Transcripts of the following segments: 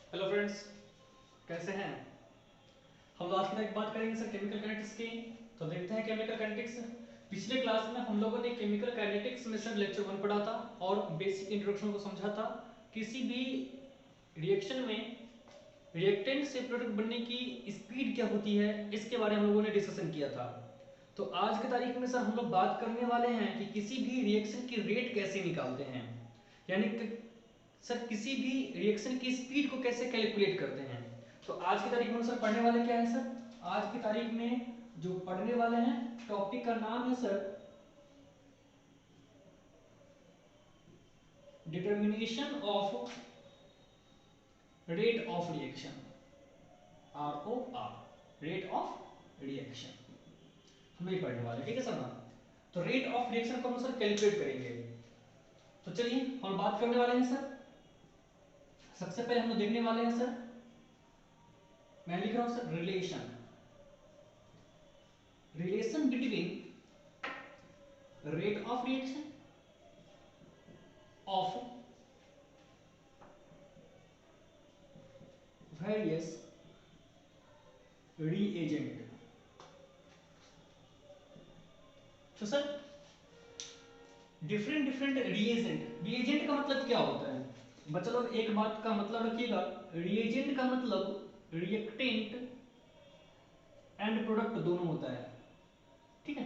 Hello friends, कैसे हैं। हम लोग आज की तारीख बात करेंगे सर केमिकल काइनेटिक्स की। तो देखते हैं केमिकल काइनेटिक्स। पिछले क्लास में हम लोगों ने केमिकल काइनेटिक्स में सर लेक्चर 1 पढ़ा था और बेसिक इंट्रोडक्शन को समझा था। किसी भी रिएक्शन में रिएक्टेंट से प्रोडक्ट बनने की स्पीड क्या होती है, इसके बारे में हम लोगों ने डिस्कशन किया था। तो आज की तारीख में सर हम लोग बात करने वाले हैं कि किसी भी रिएक्शन की रेट कैसे निकालते हैं, यानी कि सर किसी भी रिएक्शन की स्पीड को कैसे कैलकुलेट करते हैं। तो आज की तारीख में सर पढ़ने वाले क्या है सर, आज की तारीख में जो पढ़ने वाले हैं टॉपिक का नाम है sir determination of rate of reaction, ROR, rate of reaction हम ये पढ़ने वाले हैं, ठीक है सर ना। तो रेट ऑफ रिएक्शन को हम सर कैलकुलेट करेंगे। तो चलिए हम बात करने वाले हैं सर। सबसे पहले हम लोग देखने वाले हैं सर, मैं लिख रहा हूं sir relation, relation between rate of reaction of various reagent। तो सर डिफरेंट डिफरेंट रिएजेंट का मतलब क्या होता है बच्चा लोग, एक बात का मतलब रखिएगा। रिएजेंट का मतलब रिएक्टेंट एंड प्रोडक्ट दोनों होता है, ठीक है।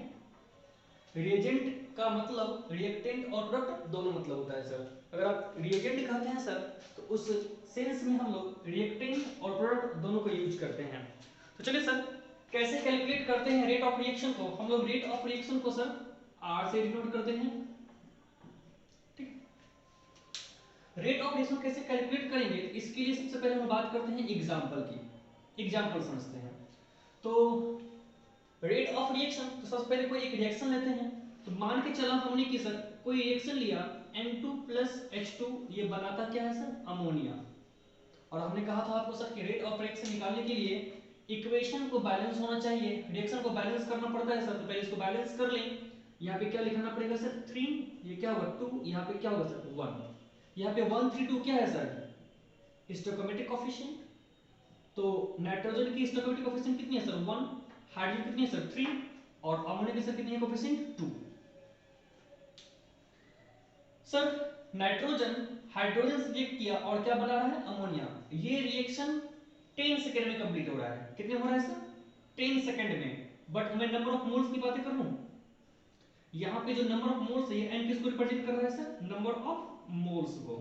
रिएजेंट का मतलब रिएक्टेंट और प्रोडक्ट दोनों मतलब होता है सर। अगर आप रिएजेंट कहते हैं सर तो उस सेंस में हम लोग रिएक्टेंट और प्रोडक्ट दोनों को यूज करते हैं। तो चलिए सर कैसे कैलकुलेट करते हैं रेट ऑफ रिएक्शन को। हम लोग रेट ऑफ रिएक्शन को सर आर से डिनोट करते हैं, ठीक। रेट ऑफ रिएक्शन कैसे कैलकुलेट करेंगे, इसके लिए सबसे पहले हम बात करते हैं एग्जांपल की। एग्जांपल समझते हैं। तो रेट ऑफ रिएक्शन, तो सबसे पहले कोई एक रिएक्शन लेते हैं। तो मान के चला हमने कि सर कोई रिएक्शन लिया N2 प्लस H2, ये बनाता क्या है सर, अमोनिया। और हमने कहा था आपको सर कि रेट ऑफ रिएक्शन निकालने के लिए इक्वेशन को बैलेंस होना चाहिए, रिएक्शन को बैलेंस करना पड़ता है सर। तो पहले इसको बैलेंस कर लें। यहाँ पे क्या लिखना पड़ेगा सर 3, ये क्या होगा 2, यहाँ पे क्या होगा सर 1। यहाँ पे 1 3 2 क्या है सर, स्टोइकोमेट्रिक कोफिशिएंट। तो नाइट्रोजन की स्टोइकोमेट्रिक कोफिशिएंट कितनी है सर 1, हाइड्रोजन कितनी है सर 3, और अमोनिया की सर कितनी है कोफिशिएंट 2। सर नाइट्रोजन हाइड्रोजन से रिएक्ट किया और क्या बना रहा है, अमोनिया। ये रिएक्शन 10 सेकंड में कंप्लीट हो रहा है। कितने में हो रहा है सर, 10 सेकंड में। बट मैं नंबर ऑफ मोल्स की बातें कर रहा हूं। यहां पे जो नंबर ऑफ मोल्स है ये n किसको रिप्रेजेंट कर रहा है सर, नंबर ऑफ मोल्स को।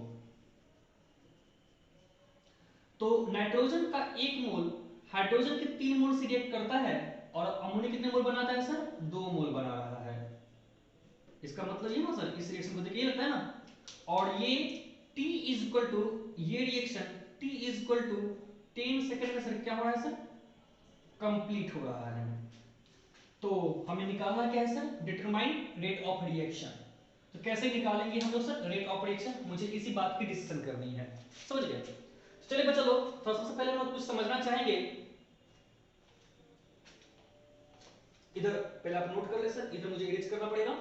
तो नाइट्रोजन का 1 मोल हाइड्रोजन के 3 मोल से रिएक्ट करता है और अमोनिया कितने मोल बनाता है सर, 2 मोल बना रहा है। इसका मतलब ये ना सर, इस रिएक्शन को देखिए ये लगता है ना। और ये T इज इक्वल टू, ये reaction T is equal to 10 second में सर क्या हो रहा है सर, कंप्लीट हो रहा है। तो हमें निकालना क्या है sir, determine rate of reaction. तो कैसे निकालेंगे हम लोग सर रेट ऑफ रिएक्शन, मुझे इसी बात की डिस्कशन करनी है, समझ गए। चलिए बच्चा लोग थोड़ा सबसे पहले हम लोग कुछ समझना चाहेंगे। इधर पहले आप नोट कर ले सर, इधर मुझे इरेज करना पड़ेगा,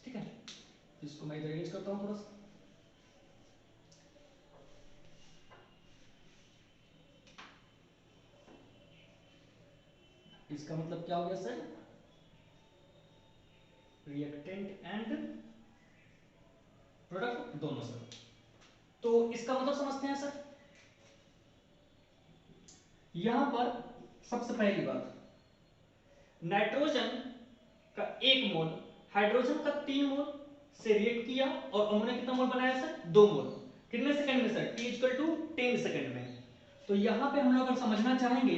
ठीक है। इसको मैं इधर इरेज करता हूं थोड़ा सा। इसका मतलब क्या हो गया सर, रिएक्टेंट एंड प्रोडक्ट दोनों सर। तो इसका मतलब समझते हैं सर। यहां पर सबसे पहली बात, नाइट्रोजन का 1 मोल हाइड्रोजन का 3 मोल से रिएक्ट किया और अमोनिया कितना मोल बनाया सर, 2 मोल। कितने सेकंड में sir, T equal to 10 second में। तो यहां पे हम लोग अगर समझना चाहेंगे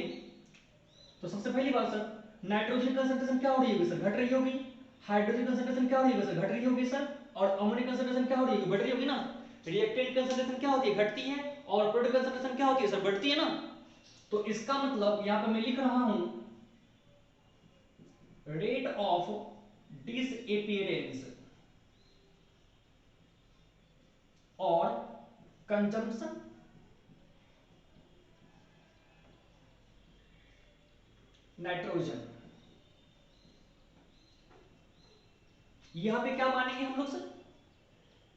तो सबसे पहली बात सर, नाइट्रोजन कंसंट्रेशन क्या हो रही होगी सर, घट रही होगी। हाइड्रोजन कंसंट्रेशन क्या हो रही होगी सर, घट रही होगी सर। और अमोनिया कंसंट्रेशन क्या हो रही होगी, बढ़ रही होगी ना। रिएक्टेंट कंसंट्रेशन क्या होती है, घटती है। और प्रोडक्ट कंसंट्रेशन क्या होती है सर, बढ़ती है ना। तो इसका मतलब यहां पे मैं लिख रहा हूं रेट ऑफ डिसअपीयरेंस और कंजम्पशन नाइट्रोजन। यहां पे क्या मानेंगे हम लोग सर,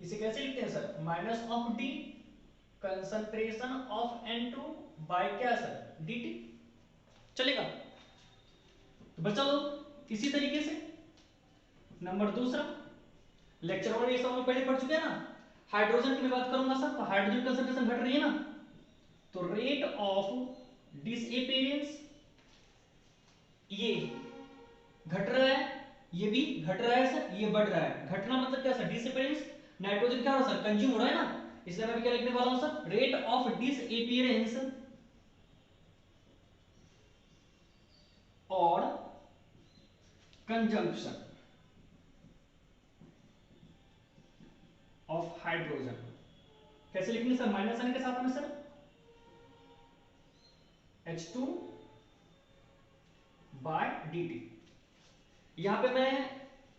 इसे कैसे लिखते हैं sir, minus of D concentration of N2 by क्या सर, dt। चलेगा। तो बच्चा लोग इसी तरीके से नंबर दूसरा, लेक्चर और ये सब हम पहले पढ़ चुके हैं ना। हाइड्रोजन की मैं बात करूंगा सर, तो हाइड्रोजन कंसंट्रेशन घट रही है ना, तो रेट ऑफ डिसअपीयरेंस ये घट रहा है, ये भी घट रहा है सर, ये बढ़ रहा है। घटना मतलब क्या सर, डिसअपीयरेंस, नाइट्रोजन क्या हो रहा है सर, कंज्यूम हो रहा है ना, इसलिए मैं क्या लिखने वाला हूं सर, रेट ऑफ डिसअपीयरेंस और कंजम्पशन ऑफ हाइड्रोजन। कैसे लिखेंगे सर, माइनस साइन के साथ में सर, H2 बाय dt। यहां पे मैं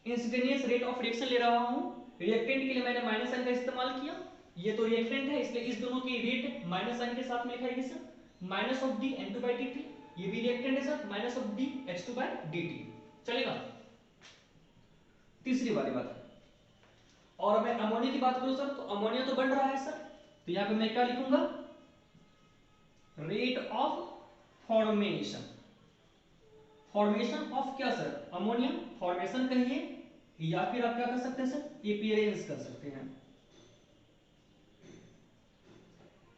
इंस्टेंटेनियस रेट ऑफ रिएक्शन ले रहा हूं, रिएक्टेंट के लिए मैंने माइनस साइन का इस्तेमाल किया, ये तो रिएक्टेंट है इसलिए इस दोनों की रेट माइनस साइन के साथ में लिखाएंगे sir, minus of D N2 by dt, ये भी रिएक्टेंट है sir, minus of D H2 by dt। चलेगा। तीसरी वाली बात, और मैं अमोनिया की बात करूं सर, तो अमोनिया तो बढ़ रहा है सर, तो यहां पे मैं क्या लिखूंगा, rate of formation, formation of क्या सर, अमोनिया, फॉर्मेशन कहिए या फिर आप क्या कर सकते हैं सर, अपीयरेंस कर सकते हैं,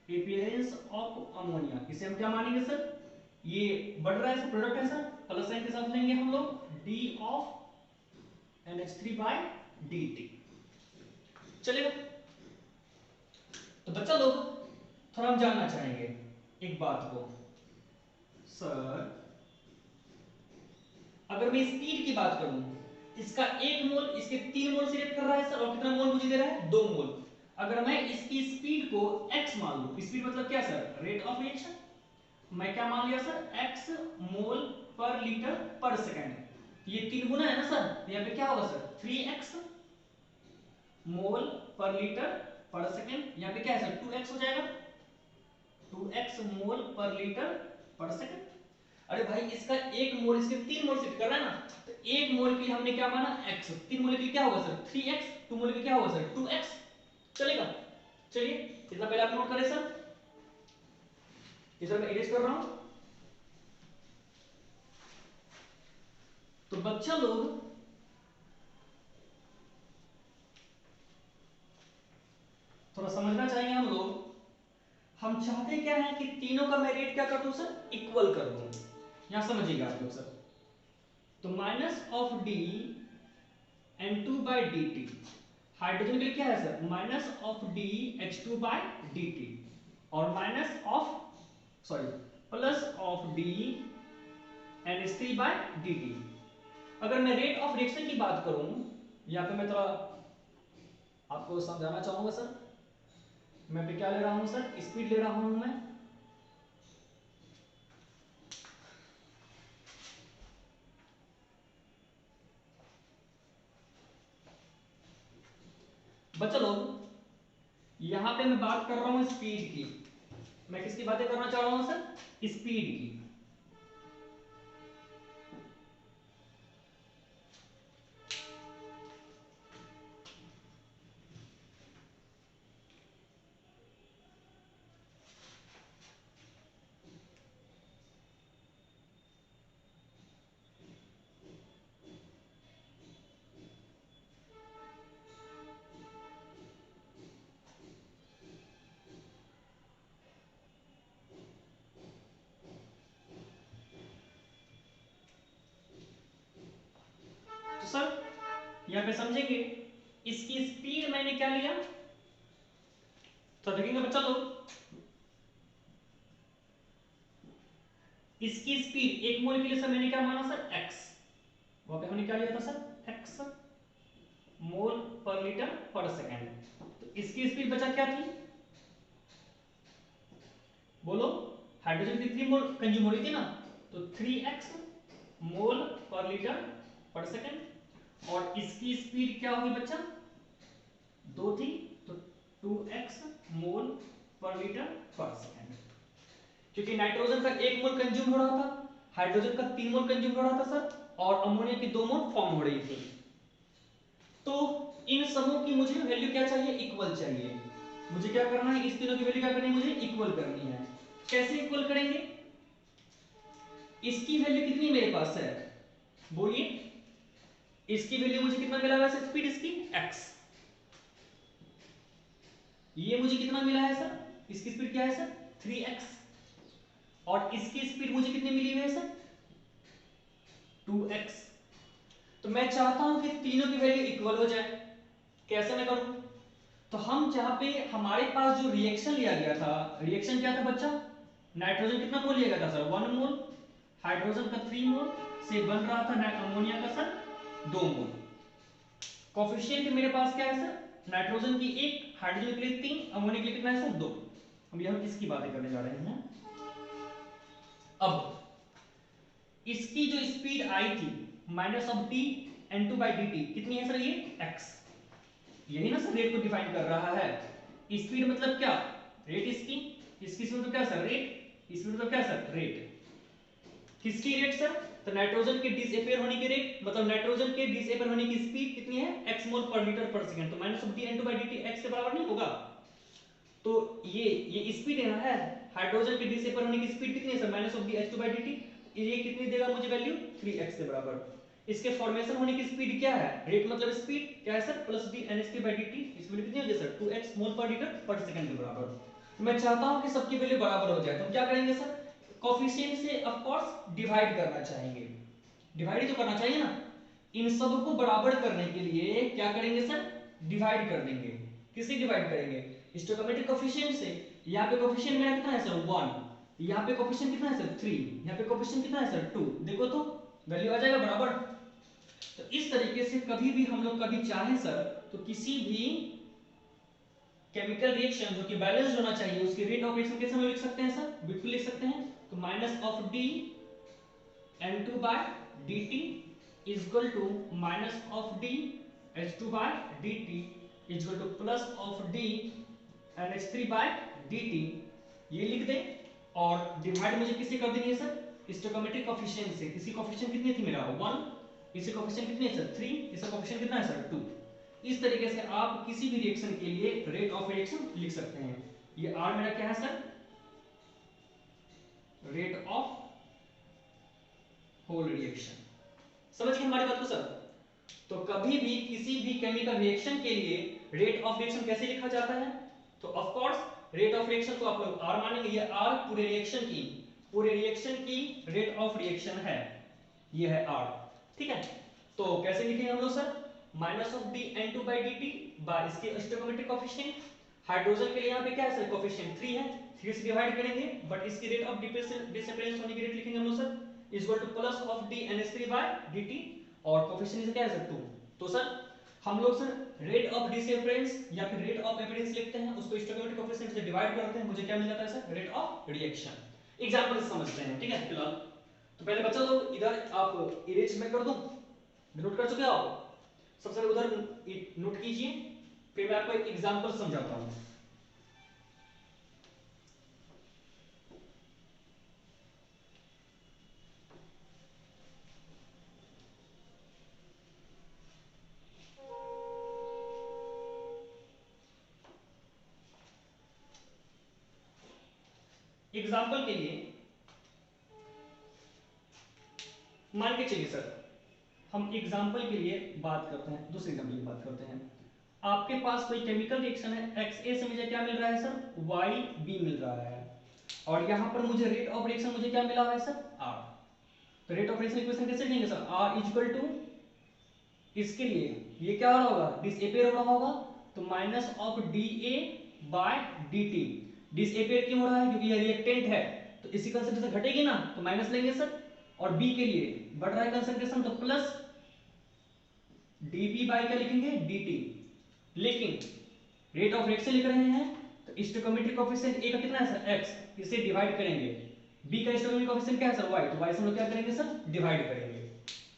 अपीयरेंस ऑफ अमोनिया। इसे हम क्या मानेंगे सर, ये बढ़ रहा है सर, प्रोडक्ट है सर, प्लस साइन के साथ लेंगे हम लोग D of NH3 by dt। चलेगा। तो बच्चा लोग थोड़ा हम जानना चाहेंगे एक बात को, सर अगर मैं स्पीड की बात करूं, इसका 1 मोल इसके 3 मोल से रिएक्ट कर रहा है सर, और कितना मोल मुझे दे रहा है, 2 मोल। अगर मैं इसकी स्पीड को x मान लूं, स्पीड मतलब क्या सर, रेट ऑफ रिएक्शन, मैं क्या मान लिया सर, x मोल पर लीटर पर सेकंड। ये 3 गुना है ना सर, तो यहां पे क्या होगा सर, 3x मोल पर लीटर पर सेकंड, यहां पे क्या है सर, 2x हो जाएगा, 2x मोल पर लीटर पर सेकंड। अरे भाई इसका 1 मोल इसके 3 मोल से कर रहा है ना, तो 1 मोल के लिए हमने क्या माना, x, 3 मोल के लिए क्या होगा सर, 3x, 2 मोल के लिए क्या होगा सर, 2x। चलेगा। चलिए इतना पहले आप नोट करें सर, इधर मैं इरेज कर रहा हूं। तो बच्चा लोग थोड़ा समझना चाहिए हम लोग, हम चाहते क्या है कि तीनों का मैं रेट क्या कर दूं सर, इक्वल कर दूं। यहां समझिएगा आप लोग सर, तो minus of D N2 by dt, hydrogen के लिए क्या है sir, minus of D H2 by dt, और minus of sorry plus of D NH3 by dt। अगर मैं रेट ऑफ रिएक्शन की बात करूं, यहां पे मैं थोड़ा आपको समझाना चाहूंगा सर, मैं पे क्या ले रहा हूं सर, स्पीड ले रहा हूं मैं, बच्चा लोग यहां पे मैं बात कर रहा हूं स्पीड की, मैं किसकी बातें करना चाह रहा हूं सर, स्पीड की। तो सर यहां पे समझेंगे, इसकी स्पीड मैंने क्या लिया, तो देखेंगे बच्चा लोग, इसकी स्पीड 1 मोल के लिए सर मैंने क्या माना सर, x, वहां पे हमने क्या लिया था सर, x मोल पर लीटर पर सेकंड। तो इसकी स्पीड बचा क्या थी, बोलो, हाइड्रोजन की 3 मोल कंज्यूम हो रही थी ना, तो 3x मोल पर लीटर पर सेकंड, और इसकी स्पीड क्या होगी बच्चा, 2 थी, तो 2x मोल पर लीटर पर सेकंड। क्योंकि नाइट्रोजन का 1 मोल कंज्यूम हो रहा था, हाइड्रोजन का 3 मोल कंज्यूम हो रहा था सर, और अमोनिया की 2 मोल फॉर्म हो रही थी। तो इन सबों की मुझे वैल्यू क्या चाहिए, इक्वल चाहिए। मुझे क्या करना है, इस तीनों की वैल्यू क्या करनी है, मुझे इक्वल करनी है। कैसे इक्वल करेंगे, इसकी वैल्यू कितनी मेरे पास है, बोलिए, इसकी वैल्यू मुझे कितना मिला है स्पीड इसकी x, ये मुझे कितना मिला है सर, इसकी स्पीड क्या है सर 3x, और इसकी स्पीड मुझे कितनी मिली हुई है सर 2x। तो मैं चाहता हूं कि तीनों की वैल्यू इक्वल हो जाए। कैसे मैं करूं, तो हम जहां पे हमारे पास जो रिएक्शन लिया गया था, रिएक्शन क्या था बच्चा, नाइट्रोजन कितना मोल लिया गया था सर 1 मोल, हाइड्रोजन का 3 मोल से बन रहा था अमोनिया का सर 2 मोल। कोफिशिएंट मेरे पास क्या है सर, नाइट्रोजन की 1, हाइड्रोजन के लिए 3, अमोनिया के लिए कितना है सर 2। हम यहां किसकी बातें करने जा रहे हैं, अब इसकी जो स्पीड आई थी minus of D N two by D T कितनी है सर, ये x, यही ना सर रेट को डिफाइन कर रहा है। स्पीड मतलब क्या, रेट इसकी स्पीड मतलब क्या सर रेट, स्पीड मतलब क्या सर रेट, किसकी रेट सर, तो नाइट्रोजन के डिसअपियर होने की रेट, मतलब नाइट्रोजन के डिसअपियर होने की स्पीड कितनी है x मोल पर लीटर पर सेकंड, तो minus of D N two by D T x के बराबर नहीं होगा। तो ये स्पीड है हाइड्रोजन के डिसअपियर होने की स्पीड कितनी है sir, minus of d H two by D t, ये कितनी देगा मुझे वैल्यू 3x के बराबर। इसके फॉर्मेशन होने की स्पीड क्या है, रेट मतलब स्पीड क्या है सर प्लस डी एनएसटी बाई डीटी, स्पीड कितनी हो जाए सर 2x मोल पर लीटर पर सेकंड के बराबर। तो मैं चाहता हूं कि सबकी वैल्यू बराबर हो जाए, तो हम क्या करेंगे सर, कोफिशिएंट से ऑफ कोर्स डिवाइड करना चाहेंगे, डिवाइड ही तो करना चाहिए ना। इन सब को बराबर करने के लिए क्या करेंगे सर, डिवाइड कर देंगे। किससे डिवाइड करेंगे, स्टोइकोमेट्रिक कोफिशिएंट से। यहाँ पे कोफिशिएंट मेरा कितना है सर 1, यहाँ पे कोफिशिएंट कितना है सर 3, यहाँ पे कोफिशिएंट कितना है सर 2, देखो तो वैल्यू आ जाएगा बराबर। तो इस तरीके से कभी भी हम लोग कभी चाहें सर तो किसी भी केमिकल रिएक्शन जो कि बैलेंस होना चाहिए उसकी रेट ऑफ रिएक्शन कैसे हम लिख सकते हैं सर, बिल्कुल लिख सकते हैं। तो minus of D n2 by dt is equal to minus of d h2 by dt is equal to plus of d nh3 by dt, ये लिख दें। और डिवाइड मुझे किससे कर देंगे सर, स्टोइकोमेट्रिक कोफिशिएंट से। इसकी कोफिशिएंट कितनी थी मेरा 1, इसकी कोफिशिएंट कितनी है सर 3, इसका कोफिशिएंट कितना है सर 2। इस तरीके से आप किसी भी रिएक्शन के लिए रेट ऑफ रिएक्शन लिख सकते हैं। ये r मेरा क्या है sir, rate of whole reaction. समझ गए हमारी बात को सर। तो कभी भी किसी भी केमिकल रिएक्शन के लिए रेट ऑफ रिएक्शन कैसे लिखा जाता है, तो of course rate of reaction को आप लोग r मानेंगे, ये r पूरे रिएक्शन की रेट ऑफ रिएक्शन है, ये है r, ठीक है। तो कैसे लिखेंगे हम लोग sir, minus of D N two by D T by इसके स्टोइकोमेट्रिक कोफिशिएंट। हाइड्रोजन के लिए यहाँ पे क्या है सर कोफिशिएंट 3 है, 3 से डिवाइड करेंगे, बट इसकी रेट ऑफ डिसअपियरेंस होने की रेट लिखेंगे हम लोग sir is equal to plus of D NH3 by dt, और कोफिशिएंट क्या है सर 2। तो सर हम लोग सर रेट ऑफ डिसअपियरेंस या फिर रेट ऑफ अपीयरेंस लिखते हैं, उसको स्टोइकोमेट्रिक कोफिशिएंट से डिवाइड करते हैं, मुझे क्या मिल जाता है sir rate of reaction. Example से समझते हैं, ठीक है। फिलहाल तो पहले बच्चा लोग इधर आप इरेज में कर दूं, नोट कर चुके हो आप, सबसे पहले उधर नोट कीजिए, फिर मैं आपको एक एग्जांपल समझाता हूं। एग्जांपल के लिए मान के चलिए सर, हम एग्जांपल के लिए बात करते हैं, दूसरे एग्जांपल की बात करते हैं। आपके पास कोई केमिकल रिएक्शन है, XA से मुझे क्या मिल रहा है सर YB मिल रहा है, और यहां पर मुझे रेट ऑफ रिएक्शन मुझे क्या मिला है सर R। तो रेट ऑफ रिएक्शन इक्वेशन कैसे लिखेंगे sir, R is equal to, इसके लिए ये क्या हो रहा होगा डिसअपियर हो रहा होगा, तो minus of DA by DT। Disappear क्यों हो रहा है, क्योंकि ये रिएक्टेंट है, तो इसी कंसंट्रेशन घटेगी ना, तो माइनस लेंगे सर। और B के लिए बढ़ रहा है कंसंट्रेशन, तो प्लस dB बाय क्या लिखेंगे dt। लेकिन रेट ऑफ रिएक्शन लिख रहे हैं, तो स्टोइकोमेट्रिक कोफिशिएंट A का कितना है सर x, इसे डिवाइड करेंगे, B का स्टोइकोमेट्रिक कोफिशिएंट क्या है सर y, तो y से हम लोग क्या करेंगे सर डिवाइड करेंगे।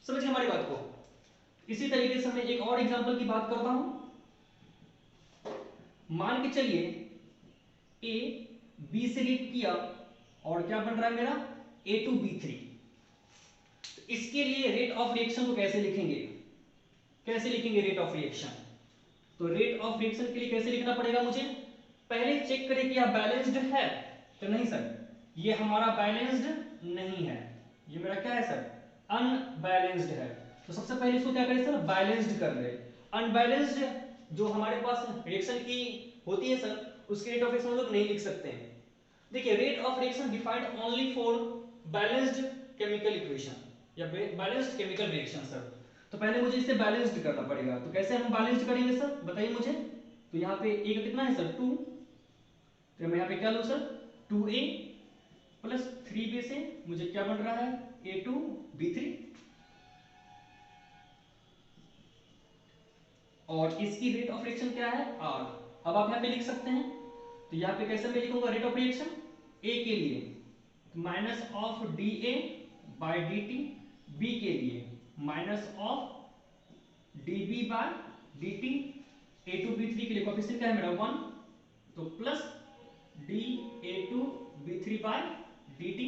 समझ गए हमारी बात को। इसी तरीके से मैं एक और एग्जांपल की बात करता हूं। मान के चलिए A B से रिएक्ट किया और क्या बन रहा है मेरा A2B3। तो इसके लिए रेट ऑफ रिएक्शन को कैसे लिखेंगे, कैसे लिखेंगे रेट ऑफ रिएक्शन, तो रेट ऑफ रिएक्शन के लिए कैसे लिखना पड़ेगा मुझे? पहले चेक करें कि यह बैलेंस्ड है। तो नहीं सर, ये हमारा बैलेंस्ड नहीं है, ये मेरा क्या है सर? अनबैलेंस्ड है। तो सबसे पहले इसको क्या करें सर? बैलेंस्ड कर ले। अनबैलेंस्ड जो हमारे पास रिएक्शन की होती है सर, उसके रेट ऑफ रिएक्शन हम लोग नहीं लिख सकते हैं। देखिए, rate of reaction defined only for balanced chemical equation या बैलेंस्ड केमिकल रिएक्शन सर। तो पहले मुझे इसे बैलेंस्ड करना पड़ेगा। तो कैसे हम बैलेंस्ड करेंगे सर, बताइए मुझे। तो यहाँ पे ए का कितना है सर? 2। तो मैं यहाँ पे क्या लूँ सर? 2a प्लस 3b से मुझे क्या बन रहा है? A2B3। और इसकी रेट ऑफ रिएक्शन क्या है? R। अब आप यहाँ पे लिख सकते हैं। तो यहाँ पे कैसे मैं लिखूंगा रेट ऑफ रिएक्शन? A के लिए minus of dA by dt, B के लिए minus of dB by dt, A2B3 के लिए कोएफिशिएंट क्या है मेरा? 1, तो प्लस dA2B3 बाय dt।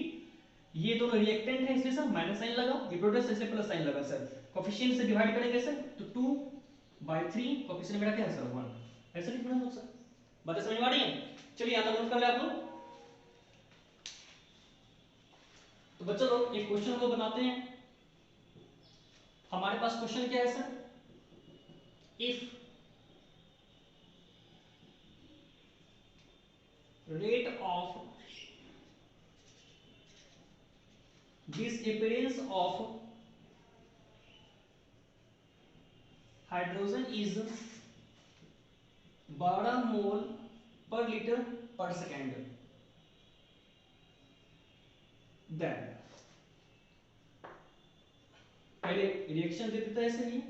ये दोनों रिएक्टेंट है इसलिए सर माइनस साइन लगा, ये प्रोडक्ट इसलिए प्लस साइन लगा सर। कोएफिशिएंट से डिवाइड करेंगे सर, तो 2/3, कोएफिशिएंट मेरा क्या है सर? 1। ऐसे लिखना है सर। बात समझ में आ रही है? चलिए यहां तक नोट कर ले आप लोग। तो बच्चों लोग एक क्वेश्चन को बनाते हैं। हमारे पास क्वेश्चन क्या है sir? If rate of disappearance of hydrogen is 12 मोल पर लीटर पर सेकेंड, देन पहले रिएक्शन दे देता है ऐसे ही,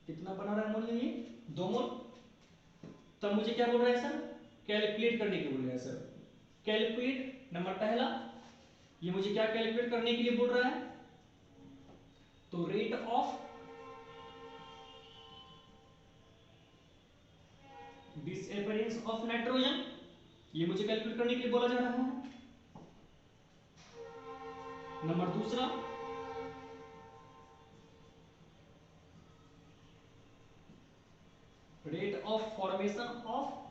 कितना बना रहा है मोल? ये 2 मोल। तब मुझे क्या बोल रहा है सर? कैलकुलेट करने के बोल रहा है सर। कैलकुलेट नंबर पहला, ये मुझे क्या कैलकुलेट करने के लिए बोल रहा है? तो rate of disappearance of nitrogen, ये मुझे कैलकुलेट करने के लिए बोला जा रहा है। नंबर दूसरा, rate of formation of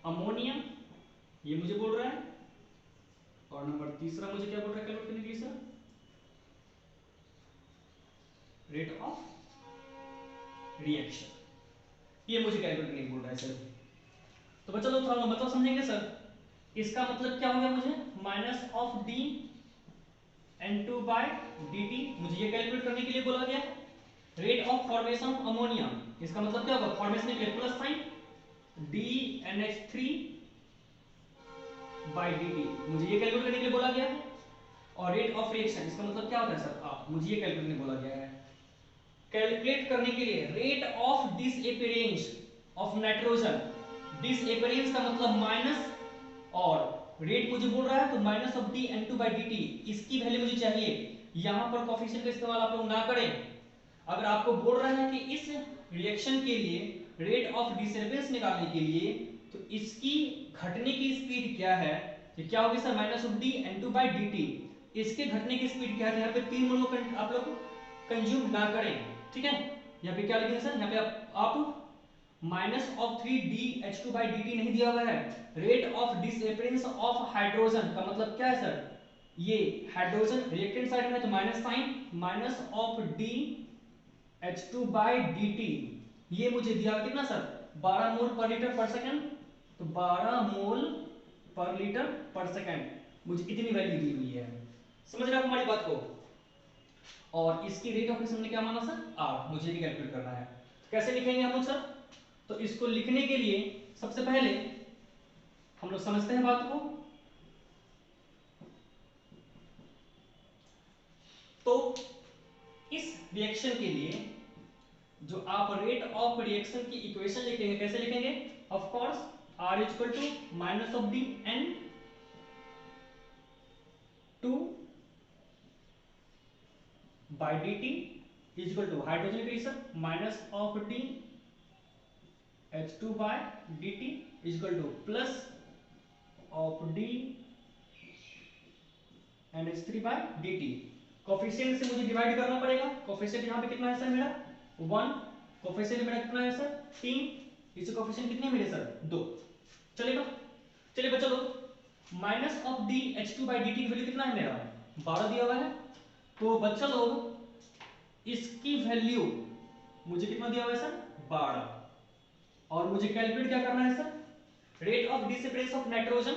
ammonia, ये मुझे बोल रहा है। और नंबर तीसरा मुझे क्या बोल रहा है कैलकुलेट करने के लिए सर? रेट ऑफ रिएक्शन, ये मुझे कैलकुलेट करने बोल रहा है सर। तो बच्चों लोग थोड़ा मतलब समझेंगे सर। इसका मतलब क्या हो गया? मुझे minus of D N2 by dt, मुझे ये कैलकुलेट करने के लिए बोला गया। Rate of formation of ammonia, इसका मतलब क्या होगा? फॉर्मेशन के लिए plus sign DNH3 bye dt, मुझे ये कैलकुलेट करने के लिए बोला गया। और रेट ऑफ रिएक्शन, इसका मतलब क्या होता है सर? आप मुझे ये कैलकुलेट करने बोला गया है। कैलकुलेट करने के लिए rate of disappearance of nitrogen, disappearance का मतलब माइनस, और रेट मुझे बोल रहा है तो minus of D N2 by dt, इसकी वैल्यू मुझे चाहिए। यहां पर कोएफिशिएंट का इस्तेमाल आप लोग ना करें। अगर आपको बोल रहा है कि इस रिएक्शन के लिए रेट ऑफ डिसअपियरेंस निकालने के लिए, तो इसकी घटने की स्पीड क्या है? तो क्या होगी sir? Minus of D N2 by dt। इसके घटने की स्पीड क्या है? यहाँ पे 3 मोल को आप लोग कंज्यूम ना करें, ठीक है? यहाँ पे क्या लिखेंगे सर? यहाँ पे आप minus of 3DH2 by dt नहीं दिया हुआ है। Rate of disappearance of hydrogen का मतलब क्या है सर? ये हाइड्रोजन रिएक्टेंट साइड में, तो minus sign, minus of DH2 by dt, ये मुझे दिया कितना सर? 12 मोल पर लीटर पर सेकंड। तो 12 मोल पर लीटर पर सेकंड मुझे इतनी वैल्यू दी हुई है। समझ रहे आप हमारी बात को? और इसकी रेट ऑफ रिएक्शन ने क्या माना सर? R, मुझे भी कैलकुलेट करना है। कैसे लिखेंगे हम लोग सर? तो इसको लिखने के लिए सबसे पहले हम लोग समझते हैं बात को। तो इस रिएक्शन के लिए जो आप रेट ऑफ रिएक्शन की इक्वेशन लिखेंगे, कैसे लिखेंगे? Of course R equal to minus of D N2 by dt equal to hydrogen के लिए sir minus of D H2 by dt equal to plus of D NH3 by dt। Coefficient से मुझे divide करना पड़ेगा। Coefficient यहाँ पे कितना है सर मेरा 1, कोफिशिएंट मेरा कितना है सर 3, इसे कोफिशिएंट कितने मेरे सर 2। चलेगा। चलिए बच्चों लोग minus of d H two by D T की वैल्यू कितना है मेरा 12 दिया हुआ है। तो बच्चा लोग इसकी वैल्यू मुझे कितना दिया हुआ है सर 12, और मुझे कैलकुलेट क्या करना है sir rate of disappearance of nitrogen.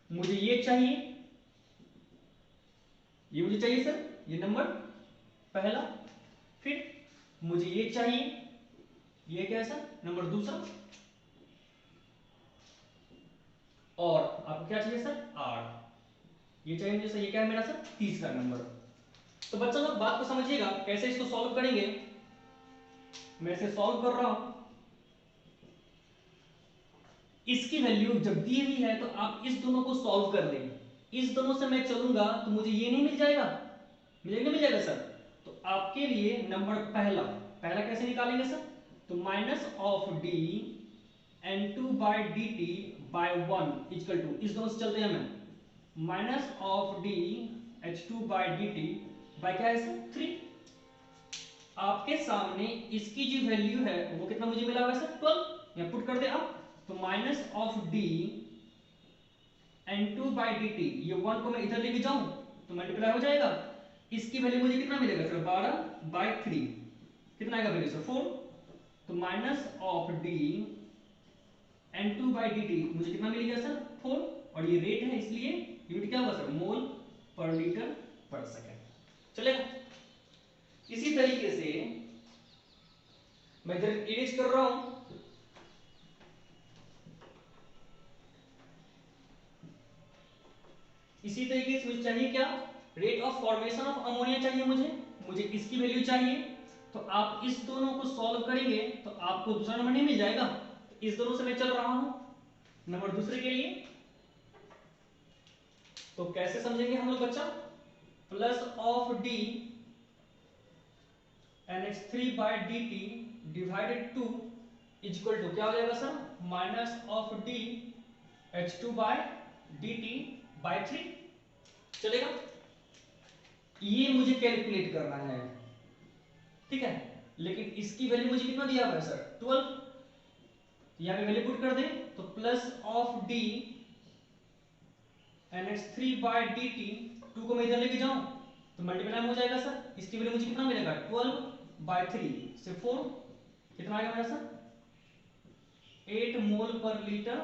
मुझे ये चाहिए, ये मुझे चाहिए सर, ये नंबर पहला। फिर मुझे ये चाहिए, ये क्या है सर नंबर दूसरा, और आपको क्या चाहिए सर आर, ये चाहिए मुझे सर, ये क्या है मेरा सर तीसरा नंबर। तो बच्चों लोग बात को समझिएगा कैसे इसको सॉल्व करेंगे। मैं इसे सॉल्व कर रहा हूं। इसकी वैल्यू जब दी हुई है तो आप इस दोनों को सॉल्व कर लें। इस दोनों से मैं चलूंगा तो मुझे ये नहीं मिल जाएगा, मुझे नहीं मिल जाएगा सर। तो आपके लिए नंबर पहला, पहला कैसे निकालेंगे सर, तो minus of D N two by D t by 1 equal to, इस दोनों से चलते हैं हमें minus of d H two by D t by क्या है सर 3। आपके सामने इसकी जो वैल्यू है वो कितना मुझे मिला हुआ है सर 12, या पुट कर दे आप, तो minus of D N two by D t, ये 1 को मैं इधर लेके जाऊं तो मल्टीप्लाई हो जाएगा। इसकी वैल्यू मुझे कितना मिलेगा सर 12 बाई 3, कितना आएगा वैल्यू सर 4। तो minus of D N two by D t मुझे कितना मिल गया सर 4, और ये रेट है इसलिए यूनिट क्या होगा सर मोल पर लीटर पर सेकेंड। चलेगा। इसी तरीके से मैं इधर इरेज कर रहा हूं। इसी तरीके से मुझे चाहिए क्या rate of formation of ammonia चाहिए, मुझे इसकी वैल्यू चाहिए। तो आप इस दोनों को सॉल्व करेंगे तो आपको दूसरा नंबर नहीं मिल जाएगा। तो इस दोनों से मैं चल रहा हूं नंबर दूसरे के लिए। तो कैसे समझेंगे हम लोग बच्चा, plus of D NH3 by D t divided 2 equal to क्या हो जाएगा sir minus of D H2 by D t by 3। चलेगा। ये मुझे कैलकुलेट करना है, ठीक है, लेकिन इसकी वैल्यू मुझे कितना दिया हुआ है सर 12। यहां पे वैल्यू पुट कर दे तो plus of D NH3 by D T 2 को मैं इधर लेके जाऊं तो मल्टीप्लाई हो जाएगा सर। इसकी वैल्यू मुझे कितना मिलेगा 12 बाई 3 से 4, कितना आएगा मेरा सर 8 मोल पर लीटर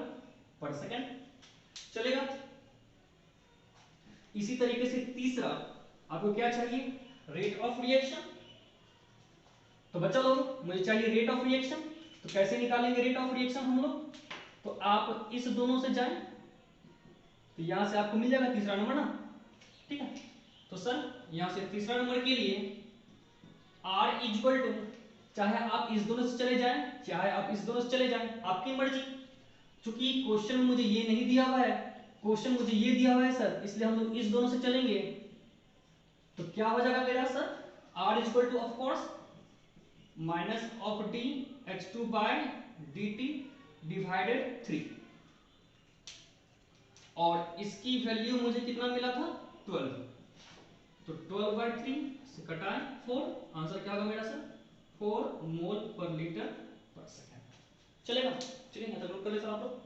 पर सेकेंड। चलेगा। इसी तरीके से तीसरा आपको क्या चाहिए रेट ऑफ रिएक्शन। तो बच्चा लोग मुझे चाहिए रेट ऑफ रिएक्शन। तो कैसे निकालेंगे रेट ऑफ रिएक्शन हम लोग, तो आप इस दोनों से जाएं तो यहां से आपको मिल जाएगा तीसरा नंबर ना, ठीक है। तो सर यहां से तीसरा नंबर के लिए R इक्वल टू, चाहे आप इस दोनों से चले जाएं चाहे आप इस दोनों से चले जाएं, आपकी मर्जी। क्योंकि क्वेश्चन में मुझे ये नहीं दिया हुआ है, क्वेश्चन मुझे ये दिया हुआ है सर, इसलिए हम लोग इस दोनों से चलेंगे। तो क्या हो जाएगा मेरा sir R equal two of course minus of D H2 by D t divided 3, और इसकी वैल्यू मुझे कितना मिला था 12। तो 12 बाई 3 से कटाएं 4, आंसर क्या होगा मेरा सर 4 मोल पर लीटर पर सेकेंड। चलेगा। चलिए यहां तक नोट कर ले सर आप लोग।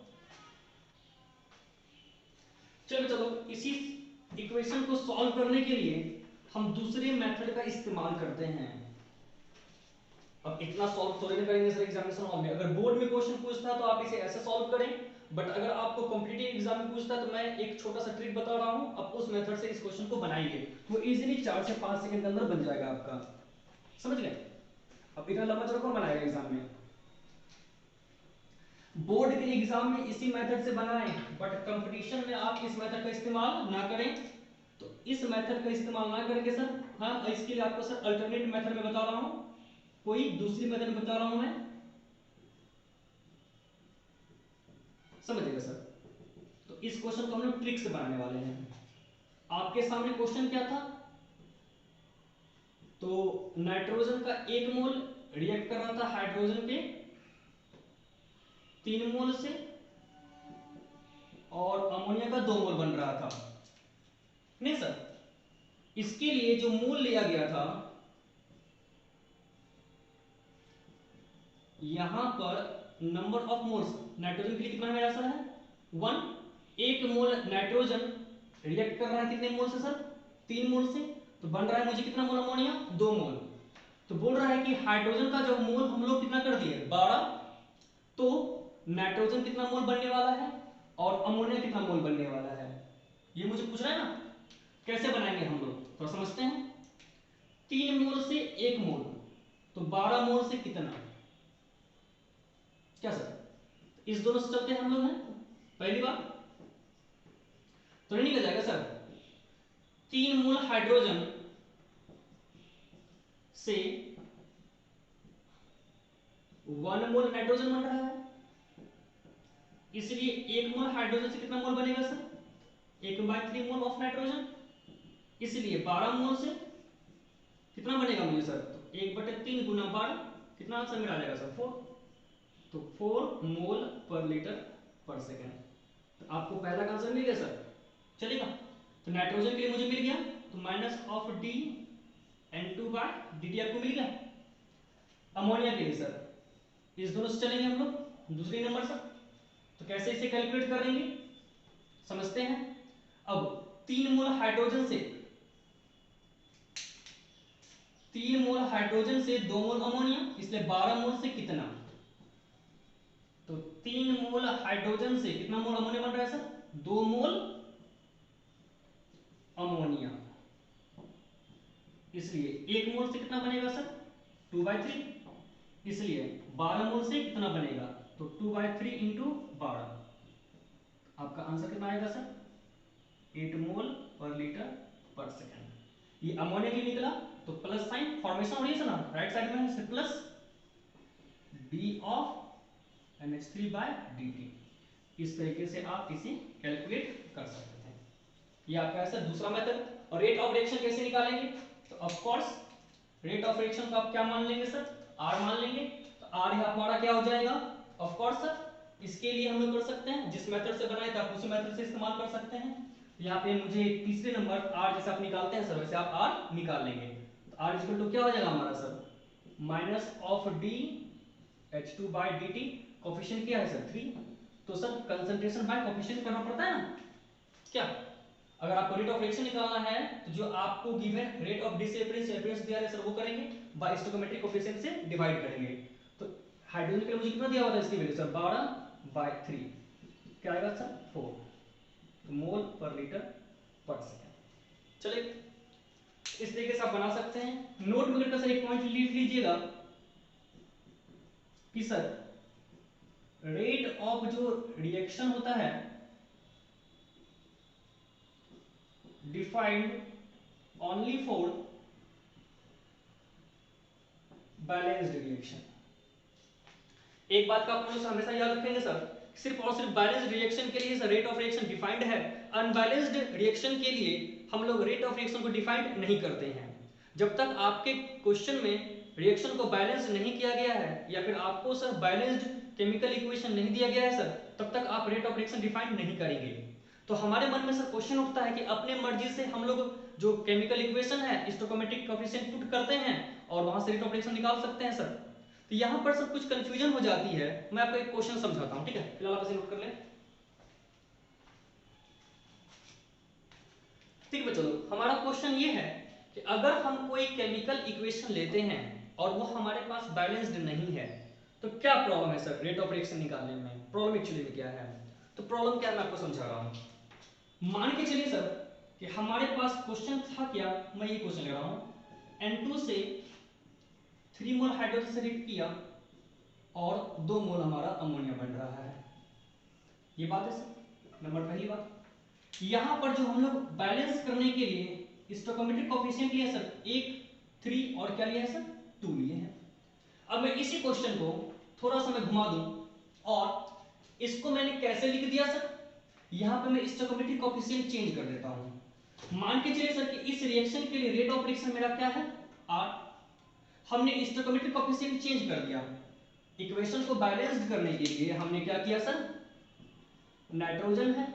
चलो इसी इक्वेशन को सॉल्व करने के लिए हम दूसरे मेथड का इस्तेमाल करते हैं। अब इतना सॉल्व थोड़े ना करेंगे सर एग्जामिनेशन हॉल में। अगर बोर्ड में क्वेश्चन पूछता है तो आप इसे ऐसे सॉल्व करें, बट अगर आपको कॉम्पिटिटिव एग्जाम में पूछता है तो मैं एक छोटा सा ट्रिक बता रहा हूं, आप उस मेथड से इस क्वेश्चन को बनाइए तो इजीली 4 से 5 सेकंड के अंदर बन जाएगा आपका। समझ गए। अब इतना लंबा चौड़ा कौन बनाएगा एग्जाम में। बोर्ड के एग्जाम में इसी मेथड से बनाएं, बट कंपटीशन में आप इस मेथड का इस्तेमाल ना करें। तो इस मेथड का इस्तेमाल ना करके सर, हाँ इसके लिए आपको सर अल्टरनेट मेथड में बता रहा हूं, कोई दूसरी मेथड बता रहा हूं मैं, समझिएगा सर। तो इस क्वेश्चन को हम लोग ट्रिक से बनाने वाले हैं। आपके सामने क्वेश्चन क्या था, तो नाइट्रोजन का 1 मोल रिएक्ट कर रहा था हाइड्रोजन के 3 मोल से, और अमोनिया का 2 मोल बन रहा था, नहीं सर। इसके लिए जो मोल लिया गया था, यहां पर नंबर ऑफ मोल्स, नाइट्रोजन के लिए कितना मेरा सर है 1। एक मोल नाइट्रोजन रिएक्ट कर रहा है कितने मोल से सर 3 मोल से, तो बन रहा है मुझे कितना मोल अमोनिया 2 मोल। तो बोल रहा है कि हाइड्रोजन का जो मोल हम लोग कितना कर दिए 12, तो नाइट्रोजन कितना मोल बनने वाला है और अमोनिया कितना मोल बनने वाला है, ये मुझे पूछ रहा है ना। कैसे बनाएंगे हम लोग तो समझते हैं। 3 मोल से 1 मोल, तो 12 मोल से कितना, क्या सर इस दोनों से चलते हैं हम लोग हैं, पहली बात तो नहीं निकल जाएगा सर। 3 मोल हाइड्रोजन से 1 मोल नाइट्रोजन बन रहा है, इसलिए 1 मोल हाइड्रोजन से कितना मोल बनेगा सर 1/3 मोल ऑफ नाइट्रोजन, इसलिए 12 मोल से कितना बनेगा मुझे सर, तो 1/3 गुना 12, कितना आंसर मेरा आ जाएगा सर 4, तो 4 मोल पर लीटर पर सेकेंड। तो आपको पहला का आंसर मिल गया सर, चलेगा। तो नाइट्रोजन के लिए मुझे मिल गया, तो माइनस ऑफ डी N2/dt आपको मिल गया। अमोनिया के लिए सर इस दोनों से चलेंगे हम लोग दूसरे नंबर से, तो कैसे इसे कैलकुलेट करेंगे समझते हैं। अब 3 मोल हाइड्रोजन से 2 मोल अमोनिया, इसलिए 12 मोल से कितना, तो 3 मोल हाइड्रोजन से कितना मोल अमोनिया बन रहा है सर 2 मोल अमोनिया, इसलिए 1 मोल से कितना बनेगा सर 2/3, इसलिए 12 मोल से कितना बनेगा, तो 2/3 इंटू 12, आपका आंसर कितना आएगा सर 8 मोल पर लीटर पर सेकेंड। ये अमोनिया के निकला, तो प्लस साइन फॉर्मेशन हो रही है सर ना राइट साइड में से प्लस डी ऑफ NH3/dt, इस तरीके से आप इसे कैलकुलेट कर सकते हैं। ये आपका है सर दूसरा मेथड। और रेट ऑफ रिएक्शन कैसे निकालेंगे, तो of course rate of reaction को आप क्या मान लेंगे सर R मान लेंगे, तो R यहाँ हमारा क्या हो जाएगा ऑफ कोर्स सर, इसके लिए हम लोग कर सकते हैं जिस मेथड से बनाए थे आप उसी मेथड से इस्तेमाल कर सकते हैं। यहाँ पे मुझे तीसरे नंबर R जैसे आप निकालते हैं सर वैसे आप R निकाल लेंगे, तो R इक्वल टू क्या हो जाएगा हमारा sir minus of D H2/dt, coefficient क्या है सर 3, तो सर कंसंट्रेशन बाय कोफिशिएंट करना पड़ता है ना क्या। अगर आपको रेट ऑफ रिएक्शन निकालना है तो जो आपको गिवन रेट ऑफ डिसअपियरेंस दिया है सर वो करेंगे बाय स्टोइकोमेट्रिक कोफिशिएंट से डिवाइड करेंगे। तो हाइड्रोजन के लिए मुझे कितना दिया हुआ था इसकी वैल्यू सर 12/3, क्या आएगा सर 4, तो मोल पर लीटर पर सेकंड। चलिए इस तरीके से आप बना सकते हैं। नोट में करके सर एक पॉइंट लिख लीजिएगा कि सर रेट ऑफ जो रिएक्शन होता है defined only for balanced reaction. एक बात का आप लोग हमेशा याद रखेंगे सर, सिर्फ और सिर्फ बैलेंस्ड रिएक्शन के लिए sir rate of reaction defined है, अनबैलेंस्ड रिएक्शन के लिए हम लोग रेट ऑफ रिएक्शन को डिफाइंड नहीं करते हैं। जब तक आपके क्वेश्चन में रिएक्शन को बैलेंस नहीं किया गया है या फिर आपको सर बैलेंस्ड केमिकल इक्वेशन नहीं दिया गया है सर, तब तक आप रेट ऑफ रिएक्शन डिफाइंड नहीं करेंगे। तो हमारे मन में सर क्वेश्चन उठता है कि अपने मर्जी से हम लोग जो केमिकल इक्वेशन है स्टोइकोमेट्रिक कोएफिशिएंट पुट करते हैं और वहां से रेट ऑफ रिएक्शन निकाल सकते हैं सर। तो यहाँ पर सब कुछ कंफ्यूजन हो जाती है। मैं आपको एक क्वेश्चन समझाता हूँ, ठीक है, फिलहाल आप इसे नोट कर लें। ठीक है चलो, हमारा क्वेश्चन ये है कि अगर हम कोई केमिकल इक्वेशन लेते हैं और वो हमारे पास बैलेंस्ड नहीं है तो क्या प्रॉब्लम है सर रेट ऑफ रिएक्शन निकालने में। प्रॉब्लम एक्चुअली में क्या है, तो प्रॉब्लम क्या है मैं आपको समझा रहा हूँ। मान के चलिए सर कि हमारे पास क्वेश्चन था क्या, मैं ये क्वेश्चन ले रहा हूँ N2 से 3 मोल हाइड्रोजन से रिएक्ट किया और 2 मोल हमारा अमोनिया बन रहा है। ये बात है सर नंबर पहली बात। यहां पर जो हम लोग बैलेंस करने के लिए स्टोइकोमेट्रिक कोएफिशिएंट लिए सर 1 3 और क्या लिया है सर 2 लिए हैं। अब मैं इसी क्वेश्चन को थोड़ा सा मैं घुमा दूं और इसको मैंने कैसे लिख दिया सर, यहां पे मैं स्टोइकोमेट्रिक कोएफिशिएंट चेंज कर देता हूं। मान के चलिए सर कि इस रिएक्शन के लिए रेट ऑफ रिएक्शन मेरा क्या है R, हमने स्टोइकोमेट्रिक कोएफिशिएंट चेंज कर दिया। इक्वेशन को बैलेंस्ड करने के लिए हमने क्या किया सर, नाइट्रोजन है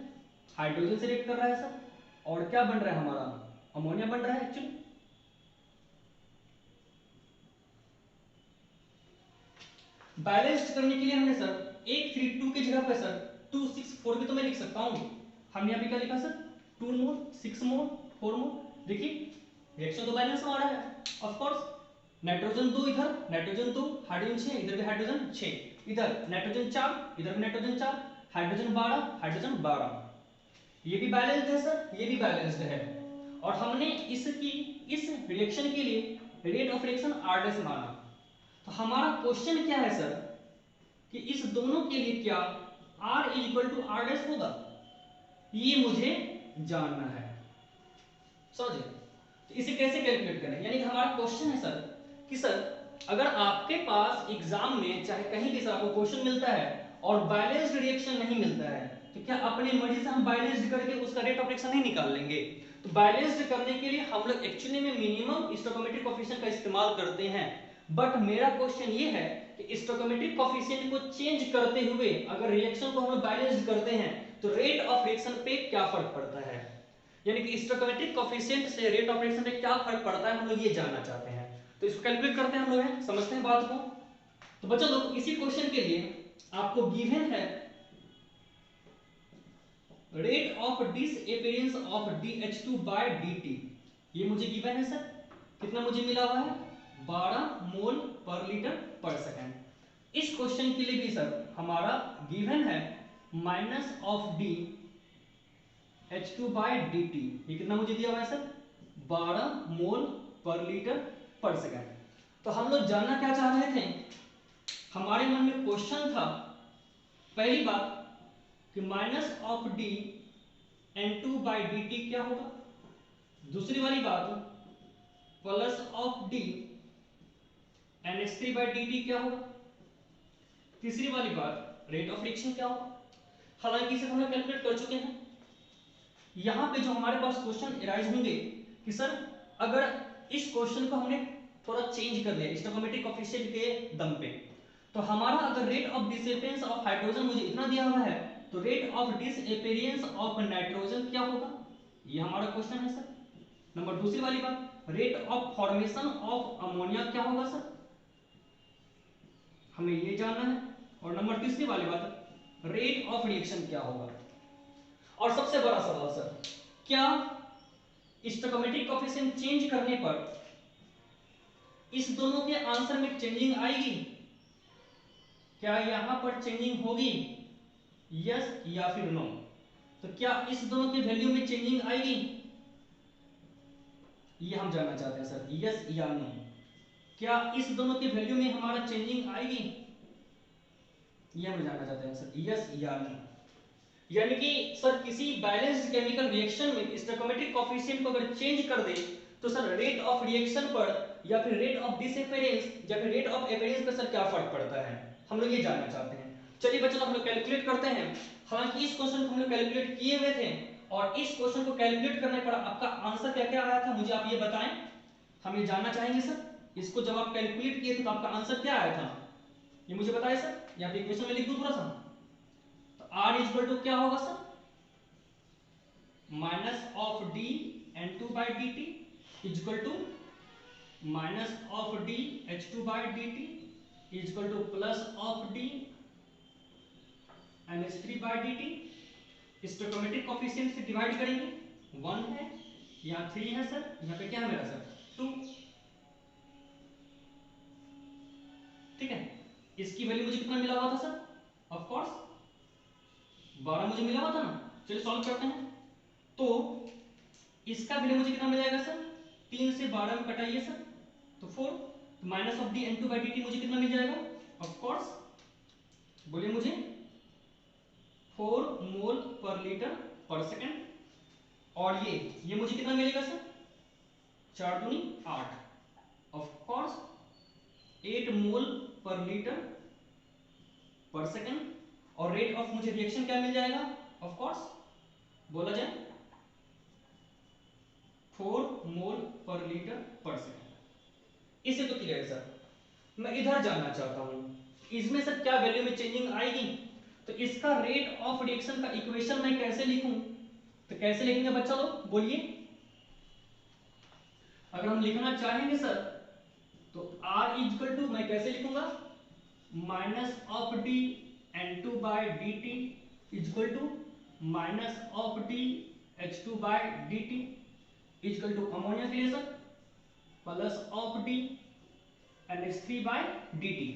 हाइड्रोजन से रिएक्ट कर रहा है सर और क्या बन रहा है हमारा अमोनिया बन रहा है एक्चुअली। बैलेंस्ड करने के लिए हमने सर 832 की जगह पे सर 264 भी तो मैं लिख सकता हूँ। हमने यहाँ पे क्या लिखा सर 2 मोल 6 मोल 4 मोल। देखिए रिएक्शन तो बैलेंस में आ रहा है ऑफ कोर्स। नाइट्रोजन 2 इधर, नाइट्रोजन 2, हाइड्रोजन 6, इधर भी हाइड्रोजन 6, इधर नाइट्रोजन 4, इधर भी नाइट्रोजन 4, हाइड्रोजन 12, हाइड्रोजन 12। ये भी बैलेंस्ड है सर, ये भी बैलेंस्ड है। और हमने इसकी इस रिएक्शन के लिए रेट ऑफ रिएक्शन R' माना। तो हमारा क्वेश्चन क्या है सर कि इस दोनों के लिए क्या R इक्वल टू R' होगा, ये मुझे जानना है। समझे? तो इसे कैसे कैलकुलेट करें, यानी कि हमारा क्वेश्चन है सर कि सर अगर आपके पास एग्जाम में चाहे कहीं भी सर आपको क्वेश्चन मिलता है और बैलेंस्ड रिएक्शन नहीं मिलता है, तो क्या अपने मर्जी से हम बैलेंस्ड करके उसका रेट ऑफ रिएक्शन नहीं निकाल लेंगे? तो बैलेंस्ड करने के लिए हम लोग एक्चुअली में मिनिमम स्टोइकोमेट्रिक कोएफिशिएंट का इस्तेमाल करते हैं। बट मेरा क्वेश्चन ये है कि स्टोइकोमेट्रिक कोएफिशिएंट को चेंज करते हुए अगर रिएक्शन को हम लोग बैलेंस्ड करते हैं तो रेट ऑफ रिएक्शन पे क्या फर्क पड़ता है, यानी कि स्टोइकोमेट्रिक कोएफिशिएंट से रेट ऑफ रिएक्शन पे क्या फर्क पड़ता है, हम लोग ये जानना चाहते हैं। तो इसको कैलकुलेट करते हैं हम लोग, समझते हैं बात को। तो बच्चों लोग इसी क्वेश्चन के लिए आपको गिवन है rate of disappearance of DH2 by dt। ये मुझे गिवन है सर, कितना मुझे मिला हुआ है 12 मोल पर लीटर पर सेकंड। इस क्वेश्चन के लिए भी सर हमारा गिवन है minus of D H2 by dt। ये कितना मुझे दिया हुआ है सर 12 मोल पर लीटर पर सेकंड। तो हम लोग जानना क्या चाह रहे थे, हमारे मन में क्वेश्चन था पहली बात कि minus of D N2 by dt क्या होगा, दूसरी वाली बात plus of D NH3 by dt क्या होगा, तीसरी वाली बात रेट ऑफ रिएक्शन क्या होगा। हालांकि इसे हम लोग कैलकुलेट कर चुके हैं। यहाँ पे जो हमारे पास क्वेश्चन अराइज होंगे कि सर अगर इस क्वेश्चन को हमने थोड़ा चेंज कर दिया स्टोइकोमेट्रिक कोएफिशिएंट के दम पे, तो हमारा अगर rate of disappearance of hydrogen मुझे इतना दिया हुआ है तो rate of disappearance of nitrogen क्या होगा, ये हमारा क्वेश्चन है सर। नंबर दूसरी वाली बात rate of formation of ammonia क्या होगा सर, हमें ये जानना है। और नंबर तीसरी वाली बात रेट ऑफ रिएक्शन क्या होगा। और सबसे बड़ा सवाल सर क्या स्टोइकोमेट्रिक कोएफिशिएंट चेंज करने पर इस दोनों के आंसर में चेंजिंग आएगी, क्या यहां पर चेंजिंग होगी, यस या फिर नो। तो क्या इस दोनों के वैल्यू में चेंजिंग आएगी, ये हम जानना चाहते हैं सर, यस या नो। क्या इस दोनों के वैल्यू में हमारा चेंजिंग आएगी, ये हम जानना चाहते हैं सर, यस या नो। यानी कि सर किसी बैलेंस्ड केमिकल रिएक्शन में स्टोइकोमेट्रिक कोएफिशिएंट को अगर चेंज कर दे तो सर रेट ऑफ रिएक्शन पर या फिर रेट ऑफ डिसअपीयरेंस या फिर रेट ऑफ अपीयरेंस पर सर क्या फर्क पड़ता है, हम लोग ये जानना चाहते हैं। चलिए बच्चों हम लोग कैलकुलेट करते हैं। हालांकि इस क्वेश्चन को हम लोग कैलकुलेट किए हुए थे और इस क्वेश्चन को कैलकुलेट करने पर आपका आंसर क्या क्या आया था मुझे आप ये बताएं, हम ये जानना चाहेंगे सर। इसको जब आप कैलकुलेट किए थे तो आपका आंसर क्या आया था, ये मुझे बताएं सर, या फिर इक्वेशन में लिख दूं थोड़ा सा। तो R इक्वल टू क्या होगा sir minus of D N2 by dt equal to minus of D H2 by dt equal to plus of D NH3 by dt। Stoichiometric coefficient से डिवाइड करेंगे, 1 है यहाँ 3 है सर, यहाँ पे क्या है मेरा सर 2। ठीक है, इसकी वैल्यू मुझे कितना मिला हुआ था सर, ऑफ कोर्स 12 मुझे मिला हुआ था ना। चलिए सॉल्व करते हैं। तो इसका वैल्यू मुझे कितना मिल जाएगा सर, 3 से 12 में कटाइए सर तो 4। तो minus of D N2 by dt मुझे कितना मिल जाएगा, ऑफ कोर्स बोलिए मुझे 4 मोल पर लीटर पर सेकंड। और ये मुझे कितना मिलेगा सर 4 दूनी 8, ऑफ कोर्स 8 मोल पर लीटर पर सेकंड। और रेट ऑफ मुझे रिएक्शन क्या मिल जाएगा, ऑफ कोर्स बोला जाए 4 मोल पर लीटर पर सेकंड। इसे तो क्लियर है सर। मैं इधर जानना चाहता हूं इसमें सर क्या वैल्यू में चेंजिंग आएगी। तो इसका रेट ऑफ रिएक्शन का इक्वेशन मैं कैसे लिखूं, तो कैसे लिखेंगे बच्चा लोग बोलिए। अगर हम लिखना चाहेंगे सर तो R इक्वल टू मैं कैसे लिखूंगा, minus of D N2 by d t equal to minus of D H2 by d t equal to ammonia के लिए sir plus of D NH3 by d t.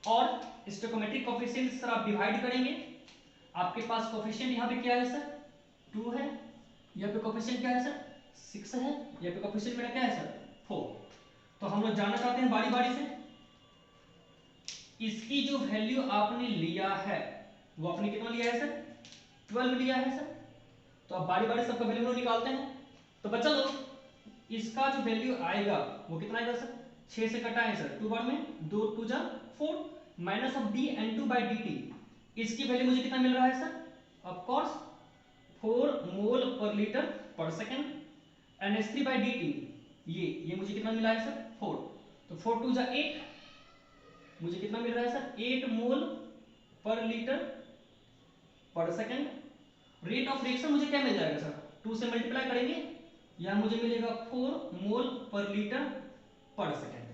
और stoichiometric coefficient sir आप divide करेंगे, आपके पास coefficient यहाँ पे क्या है सर 2 है, यहाँ पे कोफिशिएंट क्या है सर 6 है, यहाँ पे कोफिशिएंट मेरा क्या है सर 4। तो हम लोग जानना चाहते हैं बारी बारी से इसकी जो वैल्यू आपने लिया है वो आपने कितना लिया है सर 12 लिया है सर। तो अब बारी बारी सबका वैल्यू निकालते हैं। तो बच्चा लोग इसका जो वैल्यू आएगा वो कितना आएगा सर 6 से कटा है सर 2 बार में 2 2 जा 4 minus of D N2 by dt इसकी वैल्यू मुझे कितना मिल रहा है सर ऑफ कोर्स 4 मोल पर लीटर पर सेकंड NH3 बाय dt ये मुझे कितना मिला है सर 4। तो 4 2 जा 8 मुझे कितना मिल रहा है सर 8 मोल पर लीटर पर सेकंड। रेट ऑफ रिएक्शन मुझे क्या मिल जाएगा सर 2 से मल्टीप्लाई करेंगे यहां मुझे मिलेगा 4 मोल पर लीटर पर सेकंड।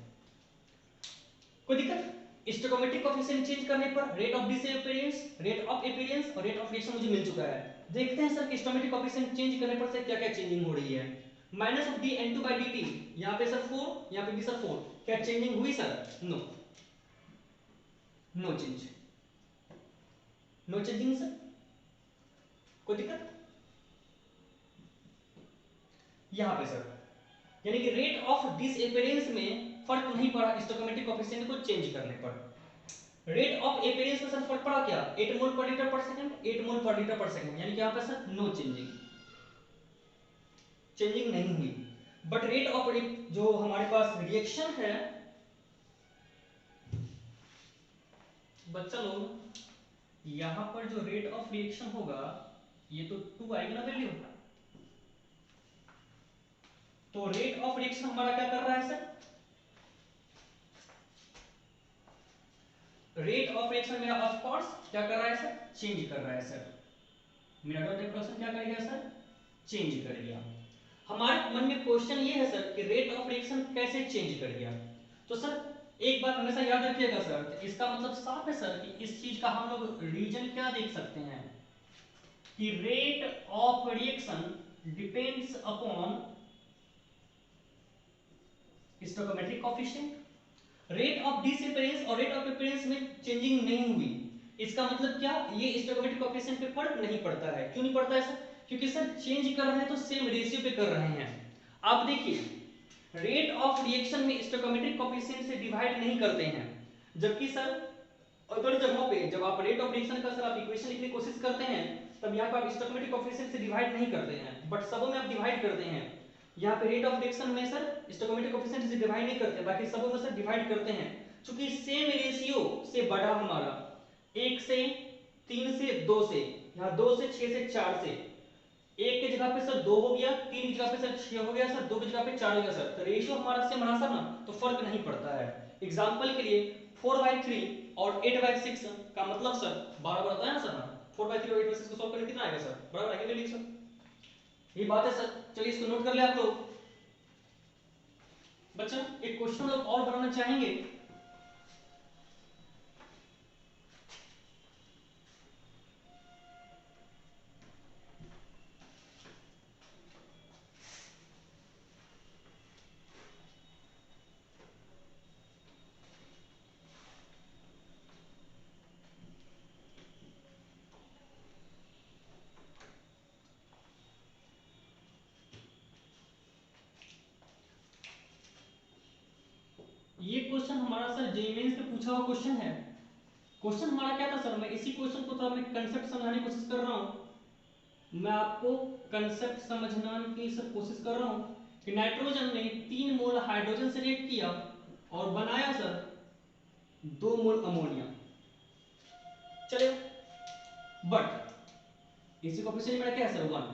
कोई दिक्कत, स्टोइकोमेट्रिक कोएफिशिएंट चेंज करने पर rate of disappearance, rate of appearance और रेट ऑफ रिएक्शन मुझे मिल चुका है। देखते हैं सर कि स्टोइकोमेट्रिक कोएफिशिएंट चेंज करने पर से क्या क्या चेंजिंग हो रही है। Minus of D N2 by dt यहां पे सर 4 यहां पे भी सर 4, क्या चेंजिंग हुई sir no, no change, no changing sir. कोई दिक्कत यहां पे सर, यानी कि रेट ऑफ डिसअपीयरेंस में फर्क नहीं पड़ा स्टोइकोमेट्रिक कोएफिशिएंट को चेंज करने पर। रेट ऑफ अपीयरेंस में सर फर्क पड़ा क्या 8 मोल पर लीटर पर सेकंड 8 मोल पर लीटर पर सेकंड, यानी कि यहां पे सर नो चेंजिंग, चेंजिंग नहीं हुई। बट रेट ऑफ जो हमारे पास रिएक्शन है बच्चा लोग यहां पर जो रेट ऑफ रिएक्शन होगा ये तो 2 आएगी ना वैल्यू, तो रेट ऑफ रिएक्शन हमारा क्या कर रहा है सर, रेट ऑफ रिएक्शन मेरा ऑफ कोर्स क्या कर रहा है सर चेंज कर रहा है सर, मेरा डॉट रिएक्शन क्या कर गया सर चेंज कर गया। हमारे मन में क्वेश्चन ये है सर कि रेट ऑफ रिएक्शन कैसे चेंज कर गया। तो सर एक बात हमेशा याद रखिएगा सर, इसका मतलब साफ है सर कि इस चीज का हम लोग रीजन क्या देख सकते हैं कि rate of reaction depends upon stoichiometric coefficient. Rate of disappearance और रेट ऑफ अपीयरेंस में चेंजिंग नहीं हुई, इसका मतलब क्या ये स्टोइकोमेट्रिक कोएफिशिएंट पे फर्क नहीं पड़ता है। क्यों नहीं पड़ता है सर, क्योंकि सर चेंज कर रहे हैं तो सेम रेशियो पे कर रहे हैं। आप देखिए रेट ऑफ रिएक्शन में स्टोइकोमेट्रिक कोएफिशिएंट से डिवाइड नहीं करते हैं, जबकि सर अगर जगह पे जब आप रेट ऑफ रिएक्शन का सर आप इक्वेशन लिखने की कोशिश करते हैं तब यहाँ पर आप स्टोइकोमेट्रिक कोएफिशिएंट से डिवाइड नहीं करते हैं, बट सबों में आप डिवाइड करते हैं। यहाँ पे रेट ऑफ रिएक्शन में सर स्टोइकोमेट्रिक कोएफिशिएंट से डिवाइड नहीं करते, बाकी सबों में सर डिवाइड करते हैं। क्योंकि सेम रेशियो से बड़ा हमारा 1 से 3 से 2 से, यहाँ 2 से 6 से 4 से, 1 की जगह पे सर 2 हो गया, 3 की जगह पे सर 6 हो गया सर, 2 की जगह पे 4 हो गया सर, तो रेशियो हमारा सेम रहा सर ना, तो फर्क नहीं पड़ता है। एग्जांपल के लिए 4/3 और 8/6 का मतलब सर बराबर आता है ना सर, 4/3 और 8/6 को सॉल्व करके कितना आएगा सर बराबर आएगा वैल्यू सर, ये बात है सर। चलिए इसको नोट कर ले आप लोग। बच्चों एक क्वेश्चन लोग और बनाना चाहेंगे, ये क्वेश्चन हमारा सर जेईई मेंस पे पूछा हुआ क्वेश्चन है। क्वेश्चन हमारा क्या था सर, मैं इसी क्वेश्चन को थोड़ा मैं कंसेप्ट समझाने की कोशिश कर रहा हूं, मैं आपको कंसेप्ट समझाने की सर कोशिश कर रहा हूं कि नाइट्रोजन ने 3 मोल हाइड्रोजन से रिएक्ट किया और बनाया सर 2 मोल अमोनिया, चले बट इसी कोएफिशिएंट मेरा क्या है सर 1।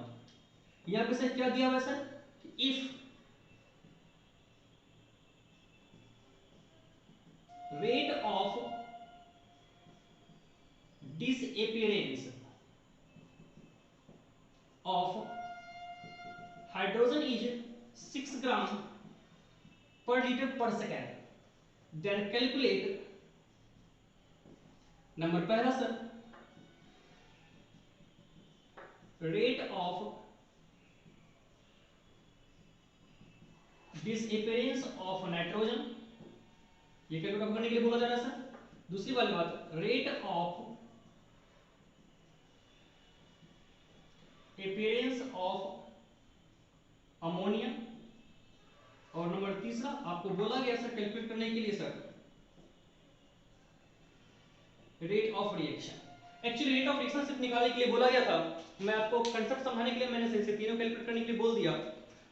यहां पे सर क्या दिया हुआ है sir, if rate of disappearance of hydrogen is 6 gram per liter per second. Then calculate number पहला sir rate of disappearance of nitrogen, ये कैलकुलेट करने के लिए बोला जा रहा है सर। दूसरी वाली बात rate of appearance of ammonia, और नंबर तीसरा आपको बोला गया सर कैलकुलेट करने के लिए sir rate of reaction. Actually rate of reaction सिर्फ निकालने के लिए बोला गया था, मैं आपको कंसेप्ट समझाने के लिए मैंने से तीनों कैलकुलेट करने के लिए बोल दिया।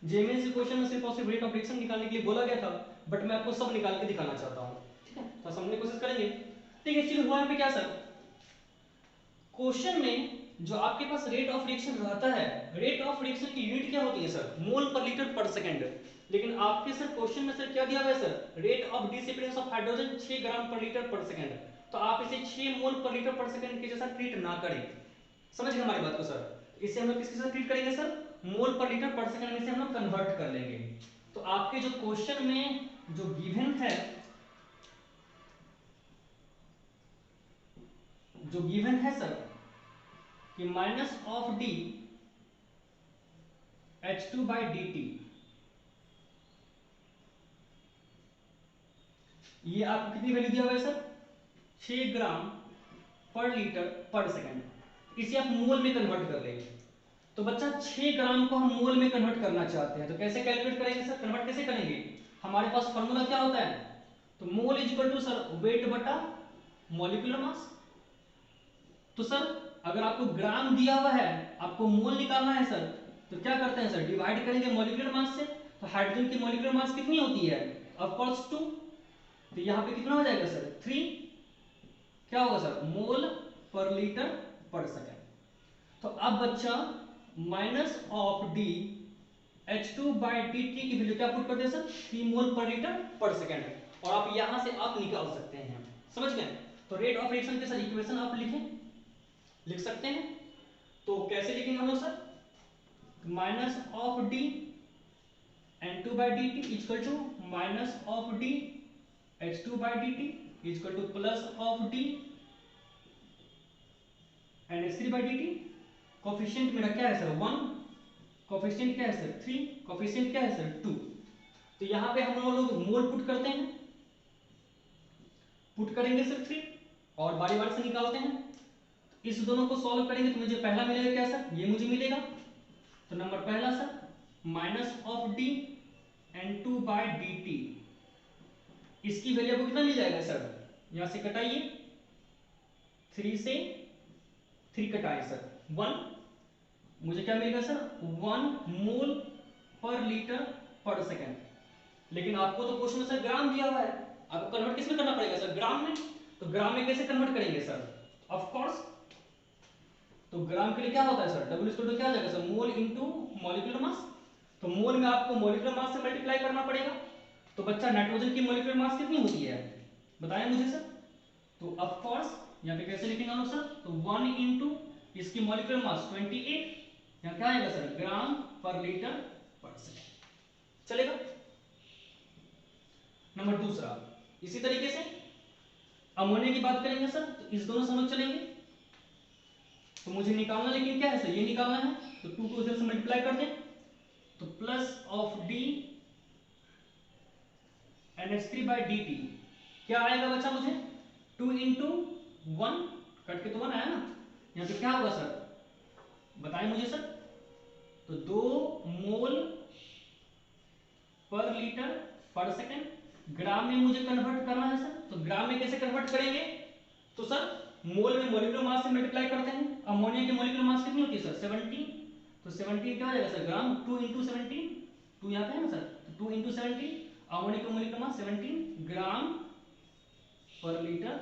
जेएमएनसी क्वेश्चन में सिर्फ और सिर्फ रेट ऑफ रिएक्शन निकालने के लिए बोला गया था, बट मैं आपको सब निकाल के दिखाना चाहता हूं, ठीक है, तो समझने की कोशिश करेंगे। ठीक है, एक्चुअली हुआ यहाँ पे क्या सर, क्वेश्चन में जो आपके पास रेट ऑफ रिएक्शन रहता है, रेट ऑफ रिएक्शन की यूनिट क्या होती है सर, मोल पर लीटर पर सेकंड। लेकिन आपके सर क्वेश्चन में सर क्या दिया हुआ है sir, rate of disappearance of hydrogen 6 ग्राम पर लीटर पर सेकंड। तो आप इसे 6 मोल पर लीटर पर सेकंड के जैसा ट्रीट ना करें, समझ गए हमारी बात को सर। इसे हम लोग किसके साथ ट्रीट करेंगे सर, मोल पर लीटर पर सेकंड में से हम लोग कन्वर्ट कर लेंगे। तो आपके जो क्वेश्चन में जो गिवन है, जो गिवन है सर कि minus of D H2 by D t, ये आपको कितनी वैल्यू दिया हुआ है सर, 6 ग्राम पर लीटर पर सेकंड। इसे आप मोल में कन्वर्ट कर लेंगे। तो बच्चा 6 ग्राम को हम मोल में कन्वर्ट करना चाहते हैं, तो कैसे कैलकुलेट करेंगे सर, कन्वर्ट कैसे करेंगे, हमारे पास फॉर्मूला क्या होता है, तो mole is equal to sir weight बटा मॉलिक्यूलर मास। तो सर अगर आपको ग्राम दिया हुआ है, आपको मोल निकालना है सर, तो क्या करते हैं सर, डिवाइड करेंगे मॉलिक्यूलर मास से। तो हाइड्रोजन की मॉलिक्यूलर मास कितनी होती है, ऑफ कोर्स 2, तो यहाँ पे कितना हो जाएगा सर 3, क्या होगा सर मोल पर लीटर पर सेकंड। तो अब बच्चा minus of D H2 by D T की वैल्यू क्या पुट करते हैं सर, 3 मोल पर लीटर पर सेकंड, और आप यहां से आप निकाल सकते हैं, समझ गए। तो रेट ऑफ रिएक्शन के सर इक्वेशन आप लिख सकते हैं। तो कैसे लिखेंगे हम लोग sir, minus of D N2 by D t equal to minus of D H2 by D t equal to plus of D NH3 by D t. Coefficient मेरा क्या है सर 1, कोफिशिएंट क्या है सर 3, कोफिशिएंट क्या है sir 2। तो यहाँ पे हम लोग मोल पुट करते हैं, पुट करेंगे सर 3 और बारी बारी से निकालते हैं। इस दोनों को सॉल्व करेंगे तो मुझे पहला मिलेगा क्या सर, ये मुझे मिलेगा। तो नंबर पहला sir minus of D N2 by D T, इसकी वैल्यू को कितना मिल जाएगा सर, यहां से कटाइए, 3 से 3 कटाए सर 1, मुझे क्या मिलेगा सर 1 मोल पर लीटर पर सेकंड। लेकिन आपको तो क्वेश्चन में सर ग्राम दिया हुआ है, आपको कन्वर्ट किसमें करना पड़ेगा सर, ग्राम में। तो ग्राम में कैसे कन्वर्ट करेंगे सर, ऑफ कोर्स तो ग्राम के लिए क्या होता है सर, W इक्वल टू क्या आ जाएगा सर, मोल इनटू मॉलिक्यूलर मास। तो मोल में आपको मॉलिक्यूलर मास से मल्टीप्लाई करना पड़ेगा। तो बच्चा नाइट्रोजन की मॉलिक्यूलर मास कितनी होती है, बताएं मुझे सर। तो ऑफ कोर्स यहां पे कैसे लिखेंगे हम लोग सर, तो 1 इनटू इसकी मॉलिक्यूलर मास 28, यहां क्या आएगा सर ग्राम पर लीटर पर सेकंड, चलेगा। नंबर दूसरा, इसी तरीके से अमोनिया की बात करेंगे सर, तो इस दोनों से हम लोग चलेंगे। तो मुझे निकालना लेकिन क्या है सर, ये निकालना है, तो 2 को इधर से मल्टीप्लाई कर दें, तो plus of D NH3 by D T क्या आएगा बच्चा मुझे, 2 इंटू 1, कट के तो 1 आया ना, यहाँ पे क्या होगा सर बताएं मुझे सर, तो 2 मोल पर लीटर पर सेकंड। ग्राम में मुझे कन्वर्ट करना है सर, तो ग्राम में कैसे कन्वर्ट करेंगे, तो सर मोल में मॉलिक्यूलर मास से मल्टीप्लाई करते हैं। अमोनिया की मॉलिक्यूलर मास कितनी होती है सर 17, तो 17 क्या हो जाएगा सर ग्राम, 2 इंटू 17, 2 यहाँ पे है ना सर, तो 2 इंटू 17, अमोनिया की मॉलिक्यूलर मास 17 ग्राम पर लीटर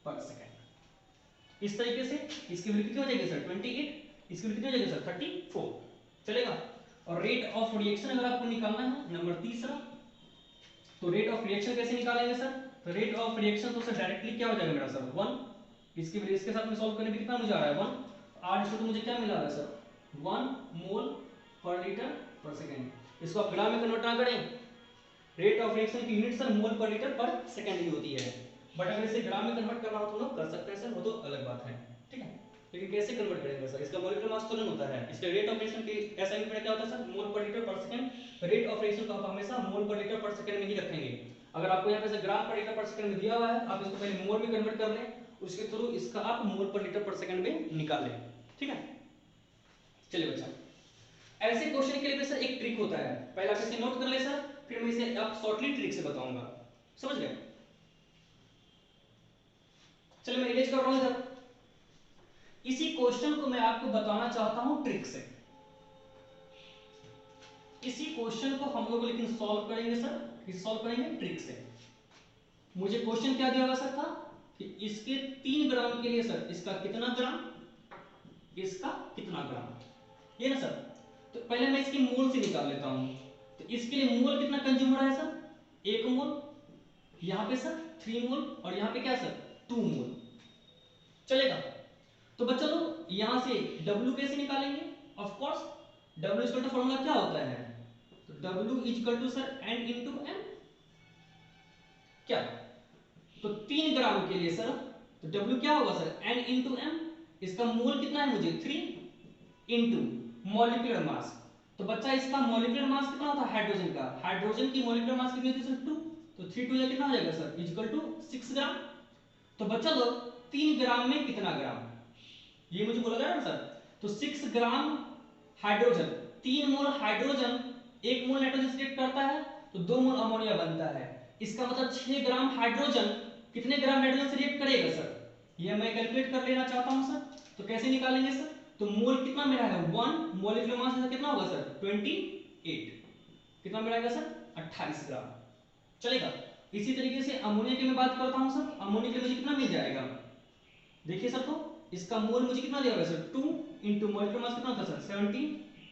पर सेकंड। इस तरीके से इसकी वैल्यू कितनी हो जाएगी सर 28, इसकी वैल्यू कितनी हो जाएगी सर 34, चलेगा। और रेट ऑफ रिएक्शन अगर आपको निकालना है नंबर तीसरा, तो रेट ऑफ रिएक्शन कैसे निकालेंगे सर, तो रेट ऑफ रिएक्शन तो सर डायरेक्टली क्या हो जाएगा मेरा सर 1, इसकी वैल्यू इसके साथ में सॉल्व करने पे कितना मुझे आ रहा है 1, आर इसको तो मुझे क्या मिला है सर 1 मोल पर लीटर पर सेकंड। इसको आप ग्राम में कन्वर्ट ना करें रेट ऑफ रिएक्शन की यूनिट सर मोल पर लीटर पर सेकंड ही होती है, बट अगर इसे ग्राम में कन्वर्ट करना हो तो लोग कर सकते हैं सर, वो तो अलग बात है, ठीक है। लेकिन कैसे कन्वर्ट करेंगे सर, इसका मॉलिक्यूलर मास तुलन होता है, इसका रेट ऑफ रिएक्शन की ऐसा यूनिट क्या होता है सर, मोल पर लीटर पर सेकंड। रेट ऑफ रिएक्शन को आप हमेशा मोल पर लीटर पर सेकंड में ही रखेंगे। अगर आपको यहाँ पे से ग्राम पर लीटर पर सेकंड में दिया हुआ है, आप इसको पहले मोल में कन्वर्ट कर लें, उसके थ्रू इसका आप मोल पर लीटर पर सेकंड में निकाल लें, ठीक है। चलिए बच्चा, ऐसे क्वेश्चन के लिए सर एक ट्रिक होता है, पहले आप इसे नोट कर ले सर, फिर मैं इसे आप शॉर्टली ट्रिक से बताऊंगा, समझ गए। चलिए मैं इरेज कर रहा हूं इधर। इसी क्वेश्चन को मैं आपको बताना चाहता हूं ट्रिक से। इसी क्वेश्चन को हम लोग लेकिन सॉल्व करेंगे सर, किस सॉल्व करेंगे, ट्रिक से। मुझे क्वेश्चन क्या दिया हुआ सर था कि इसके 3 ग्राम के लिए सर इसका कितना ग्राम, इसका कितना ग्राम, ये ना सर। तो पहले मैं इसकी मोल से निकाल लेता हूं। तो इसके लिए मोल कितना कंज्यूम हो रहा है सर, 1 मोल, यहां पे सर 3 मोल, और यहां पे क्या सर 2 मोल, चलेगा। तो बच्चों लोग यहां से W कैसे निकालेंगे, of course W equal to formula क्या होता है, तो W equal to sir N into M, क्या, तो 3 ग्राम के लिए सर तो W क्या होगा सर N इंटू M, इसका मोल कितना है मुझे 3 इंटू मॉलिक्यूलर मास। तो बच्चा इसका मॉलिक्यूलर मास कितना होता है हाइड्रोजन का, हाइड्रोजन की मॉलिक्यूलर मास कितनी होती है सर 2, तो 3 2 या कितना हो जाएगा सर इक्वल टू 6 ग्राम। तो बच्चा लोग 3 ग्राम में कितना ग्राम, ये मुझे बोला जा रहा है सर, तो 6 ग्राम हाइड्रोजन, 3 मोल हाइड्रोजन 1 मोल नाइट्रोजन से रिएक्ट करता है, तो 2 मोल अमोनिया बनता है। इसका मतलब 6 ग्राम हाइड्रोजन कितने ग्राम नाइट्रोजन से रिएक्ट करेगा सर, ये मैं कैलकुलेट कर लेना चाहता हूं सर। तो कैसे निकालेंगे सर, तो मोल कितना मिला है 1, मॉलिक्यूलर मास कितना होगा सर 28, कितना मिलेगा सर 28 ग्राम, चलेगा। इसी तरीके से अमोनिया की मैं बात करता हूं सर, अमोनिया के लिए मुझे कितना मिल जाएगा, देखिए सर, तो इसका मोल मुझे कितना दिया हुआ है सर 2 इंटू मॉलिक्यूलर मास कितना होता है सर 17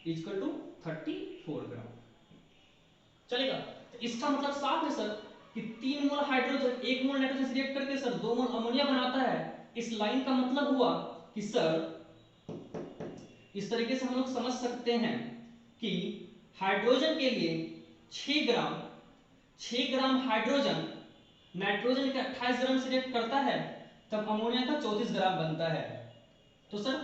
इक्वल टू 34 ग्राम, चलेगा। तो इसका मतलब साफ है सर कि 3 मोल हाइड्रोजन 1 मोल नाइट्रोजन से रिएक्ट करके सर 2 मोल अमोनिया बनाता है। इस लाइन का मतलब हुआ कि सर इस तरीके से हम लोग समझ सकते हैं कि हाइड्रोजन के लिए 6 ग्राम हाइड्रोजन नाइट्रोजन के 28 ग्राम से रिएक्ट करता है, तब अमोनिया का 34 ग्राम बनता है। तो सर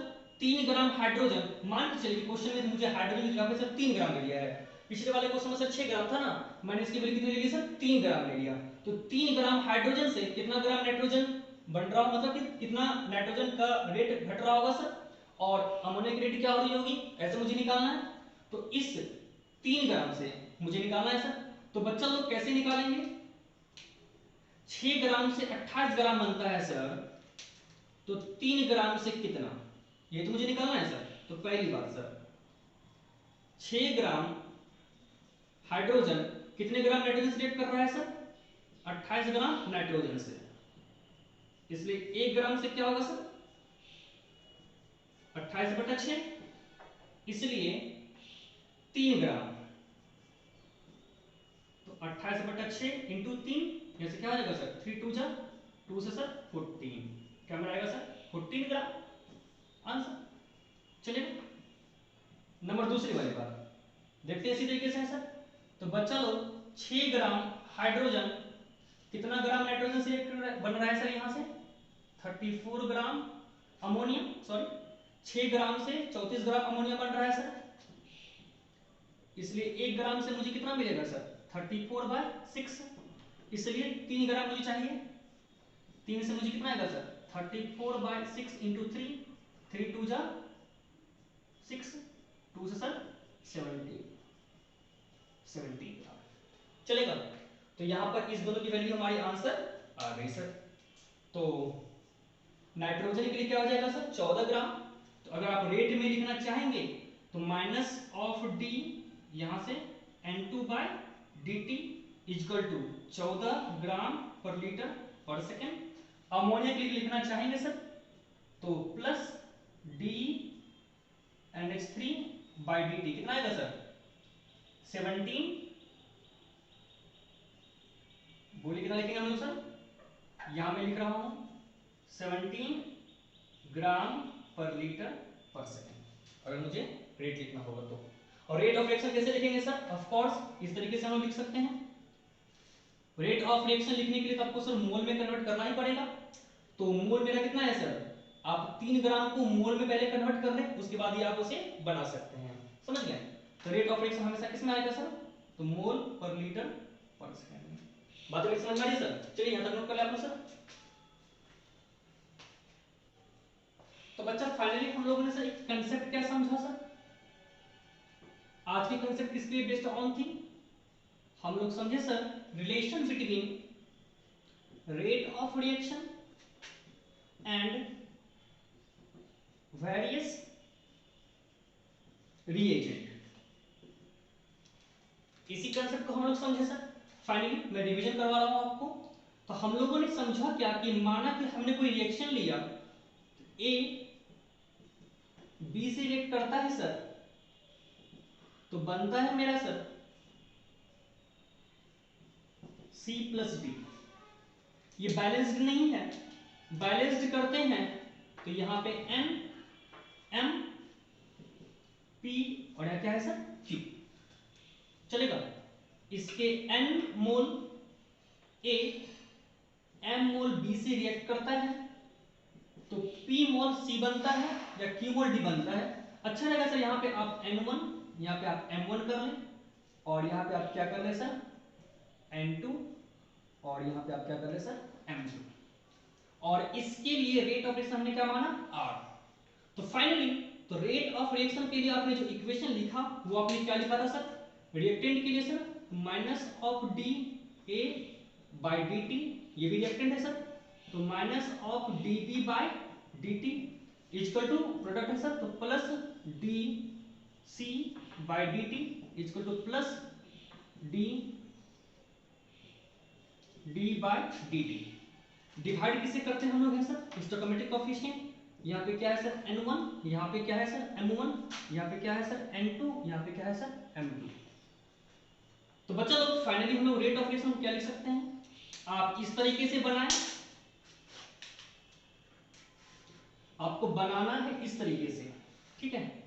3 ग्राम हाइड्रोजन, मान के चलिए क्वेश्चन में मुझे हाइड्रोजन की सर 3 ग्राम ले लिया है, पिछले वाले क्वेश्चन में सर 6 ग्राम था ना, मैंने इसकी वैल्यू कितनी ले ली सर 3 ग्राम ले लिया। तो 3 ग्राम हाइड्रोजन से कितना ग्राम नाइट्रोजन बन रहा हो, मतलब कि कितना नाइट्रोजन का रेट घट रहा होगा सर, और अमोनिया की रेट क्या हो रही होगी, ऐसे मुझे निकालना है। तो इस 3 ग्राम से मुझे निकालना है सर। तो बच्चा लोग कैसे निकालेंगे, 6 ग्राम से 28 ग्राम बनता है सर, तो 3 ग्राम से कितना, ये तो मुझे निकालना है सर। तो पहली बात सर 6 ग्राम हाइड्रोजन कितने ग्राम नाइट्रोजन से रिएक्ट कर रहा है सर 28 ग्राम नाइट्रोजन से, इसलिए 1 ग्राम से क्या होगा सर 28/6, इसलिए 3 ग्राम, तो 28/6 इंटू 3, जैसे क्या हो जाएगा सर 3 2 जा 2 से सर 14, क्या मिल आएगा सर 14 ग्राम आंसर, चलिए। नंबर दूसरी वाली बात देखते हैं इसी तरीके से है सर। तो बच्चा लोग 6 ग्राम हाइड्रोजन कितना ग्राम नाइट्रोजन से बन रहा है सर, यहां से 34 ग्राम अमोनिया, सॉरी 6 ग्राम से 34 ग्राम अमोनिया बन रहा है सर, इसलिए 1 ग्राम से मुझे कितना मिलेगा सर 34/6, इसलिए 3 ग्राम मुझे चाहिए, 3 से मुझे कितना आएगा सर 34/6 इंटू 3, 3 2 जा 6, 2 से सर 17 चलेगा। तो यहां पर इस दोनों की वैल्यू हमारी आंसर आ गई सर। तो नाइट्रोजन के लिए क्या हो जाएगा सर 14 ग्राम, तो अगर आप रेट में लिखना चाहेंगे तो माइनस ऑफ डी यहां से N2/dt इक्वल टू 14 ग्राम पर लीटर पर सेकेंड। अमोनिया के लिए लिखना चाहेंगे सर तो प्लस डी NH3/dt कितना आएगा सर 17, बोलिए कितना लिखेंगे हम लोग सर, यहां मैं लिख रहा हूं 17 ग्राम पर लीटर पर सेकेंड, अगर मुझे रेट लिखना होगा तो। और रेट ऑफ रिएक्शन कैसे लिखेंगे सर, ऑफ कोर्स इस तरीके से हम लोग लिख सकते हैं, रेट ऑफ रिएक्शन लिखने के लिए तो आपको सर मोल में कन्वर्ट करना ही पड़ेगा। तो मोल मेरा कितना है सर, आप 3 ग्राम को मोल में पहले कन्वर्ट कर लें, उसके बाद ही आप उसे बना सकते हैं। समझ गए? तो रेट ऑफ रिएक्शन हमेशा किस में आएगा सर, तो मोल पर लीटर पर सेकंड में। बात मेरी समझ में आ रही है सर? चलिए यहां तक नोट कर ले आप लोग सर। तो बच्चा फाइनली हम लोगों ने सर एक कंसेप्ट क्या समझा सर, आज की कंसेप्ट किसके बेस्ड ऑन थी, हम लोग समझे sir relation between rate of reaction and various reagent. इसी कंसेप्ट को हम लोग समझे सर। फाइनली मैं रिवीजन करवा रहा हूं आपको। तो हम लोगों ने समझा क्या कि माना कि हमने कोई रिएक्शन लिया, ए बी से रिएक्ट करता है सर, तो बनता है मेरा सर C प्लस डी। ये बैलेंस्ड नहीं है, बैलेंस्ड करते हैं तो यहां पे N M P और यहां क्या है सर Q। चलेगा? इसके N mole A M mole B से रिएक्ट करता है तो P मोल C बनता है या Q मोल D बनता है। अच्छा रहेगा सर यहां पे आप N1 यहां पे आप M1 कर लें और यहां पे आप क्या कर लें सर N2 और यहां पे आप क्या कर लें सर M2। और इसके लिए रेट ऑफ रिएक्शन हमने क्या माना R। तो फाइनली तो रेट ऑफ रिएक्शन के लिए आपने जो इक्वेशन लिखा वो आपने क्या लिखा था सर, रिएक्टेंट के लिए sir minus of d A by D t, ये भी रिएक्टेंट है सर, तो minus of d B by D t equal to product है सर, तो plus d C by D t equal to plus d D by D t. Divide किसे करते हैं हम लोग है सर स्टोइकोमेट्रिक कोएफिशिएंट। यहाँ पे क्या है सर n1, यहाँ पे क्या है सर m1, यहाँ पे क्या है सर n2, यहाँ पे क्या है सर m2। तो बच्चा लोग फाइनली हम लोग रेट ऑफ रिएक्शन क्या लिख सकते हैं, आप इस तरीके से बनाएं, आपको बनाना है इस तरीके से, ठीक है,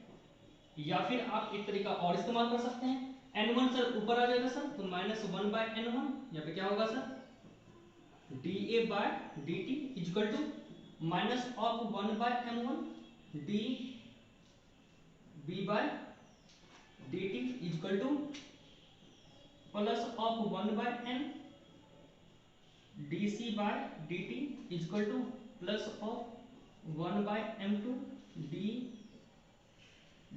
या फिर आप एक तरीका और इस्तेमाल कर सकते हैं। n1 सर ऊपर आ जाएगा सर, तो -1 बाय n1, यहाँ पे क्या होगा sir dA by dt equal to minus of 1 by m1 dB by dt equal to plus of 1 by n dC by dt equal to plus of 1 by m2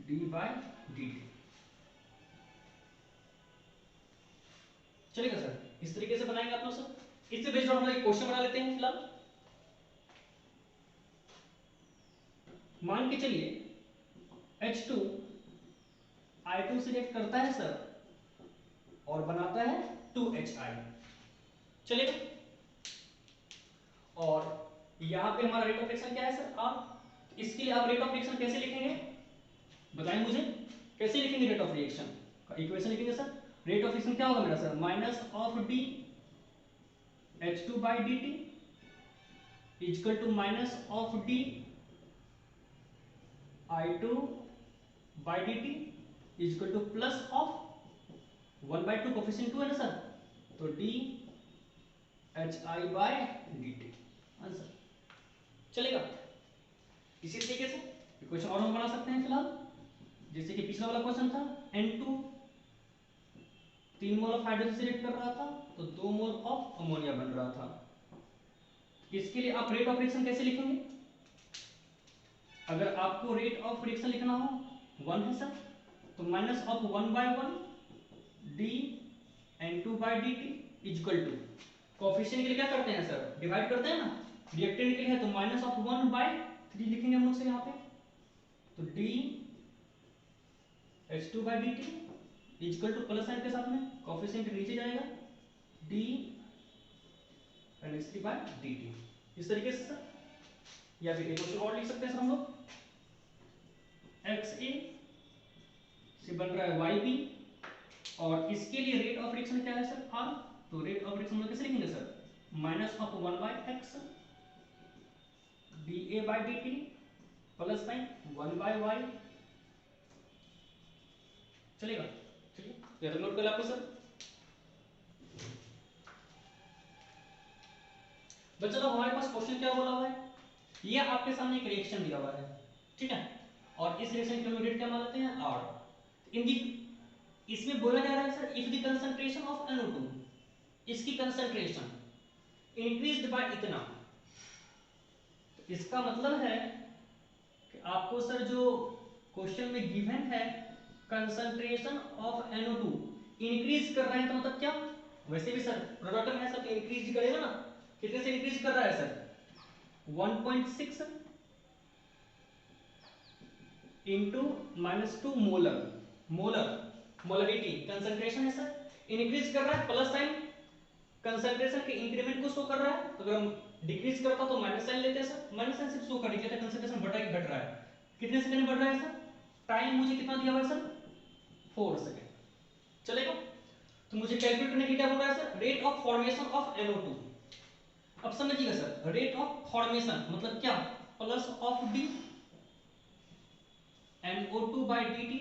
d by dt। चलेगा sir? इस तरीके से बनाएंगे आप लोग sir. इससे based हम लोग एक क्वेश्चन बना लेते हैं फिलहाल। मान के चलिए H2 I2 से रिएक्ट करता है सर और बनाता है 2HI। चलेगा? और यहां पे हमारा रेट ऑफ रिएक्शन क्या है सर R। इसके लिए आप रेट ऑफ रिएक्शन कैसे लिखेंगे बताएं मुझे, कैसे लिखेंगे रेट ऑफ रिएक्शन का इक्वेशन लिखेंगे सर। रेट ऑफ रिएक्शन क्या होगा मेरा sir minus of D H2 by D t equal to minus of d I2 by D t equal to plus of 1 by 2 coefficient 2 है ना sir, तो d H I by D t answer. चलेगा? इसी तरीके से question और हम बना सकते हैं फिलहाल, जैसे कि पिछला वाला क्वेश्चन था N2 3 मोल ऑफ हाइड्रोजन से रिएक्ट कर रहा था तो 2 मोल ऑफ अमोनिया बन रहा था। इसके लिए आप रेट ऑफ रिएक्शन कैसे लिखेंगे, अगर आपको रेट ऑफ रिएक्शन लिखना हो 1 है सर, तो minus of 1 by 1 d N2 by dt equal to coefficient के लिए क्या करते हैं सर डिवाइड करते हैं ना, रिएक्टेंट के लिए है तो माइनस ऑफ 1 बाय 3 लिखेंगे हम लोग से यहाँ पे, तो d H2 by dt equal to plus sign के साथ में कोएफिशिएंट नीचे जाएगा डी NH3 बाय dt। इस तरीके से सर, या फिर एक क्वेश्चन और लिख सकते हैं सर हम लोग XA से बन रहा है YB और इसके लिए रेट ऑफ रिएक्शन क्या है सर R। तो रेट ऑफ रिएक्शन हम लोग कैसे लिखेंगे sir minus of 1 by x dA by dt plus sign 1 by y। चलेगा? चलिए तो नोट कर आपको सर। तो चलो हमारे पास क्वेश्चन क्या बोला हुआ है, ये आपके सामने एक रिएक्शन दिया हुआ है, ठीक है, और इस रिएक्शन की यूनिट क्या मान लेते हैं R। इन दी इसमें बोला जा रहा है sir if the concentration of NO2, इसकी कंसंट्रेशन इंक्रीज्ड बाय इतना, तो इसका मतलब है कि आपको सर जो क्वेश्चन में गिवन है कंसंट्रेशन ऑफ NO2 इंक्रीज कर रहे हैं, तो मतलब क्या, वैसे भी सर प्रोडक्ट में है सर तो इंक्रीज करेगा ना, कितने से इंक्रीज कर रहा है sir 1.6 into -2 molar, molarity concentration है सर इंक्रीज कर रहा है, प्लस साइन कंसंट्रेशन के इंक्रीमेंट को शो कर रहा है, अगर हम डिक्रीज करता तो माइनस साइन लेते हैं सर, माइनस साइन से शो कर दिया था कंसंट्रेशन बढ़ रहा है, कितने सेकंड बढ़ रहा है सर, टाइम मुझे कितना दिया हुआ है सर 4 सेकंड चलेगा। तो मुझे कैलकुलेट करने के लिए क्या बोल रहा है sir, rate of formation of NO2। अब समझिएगा सर रेट ऑफ फॉर्मेशन मतलब क्या, plus of d NO2 by dt,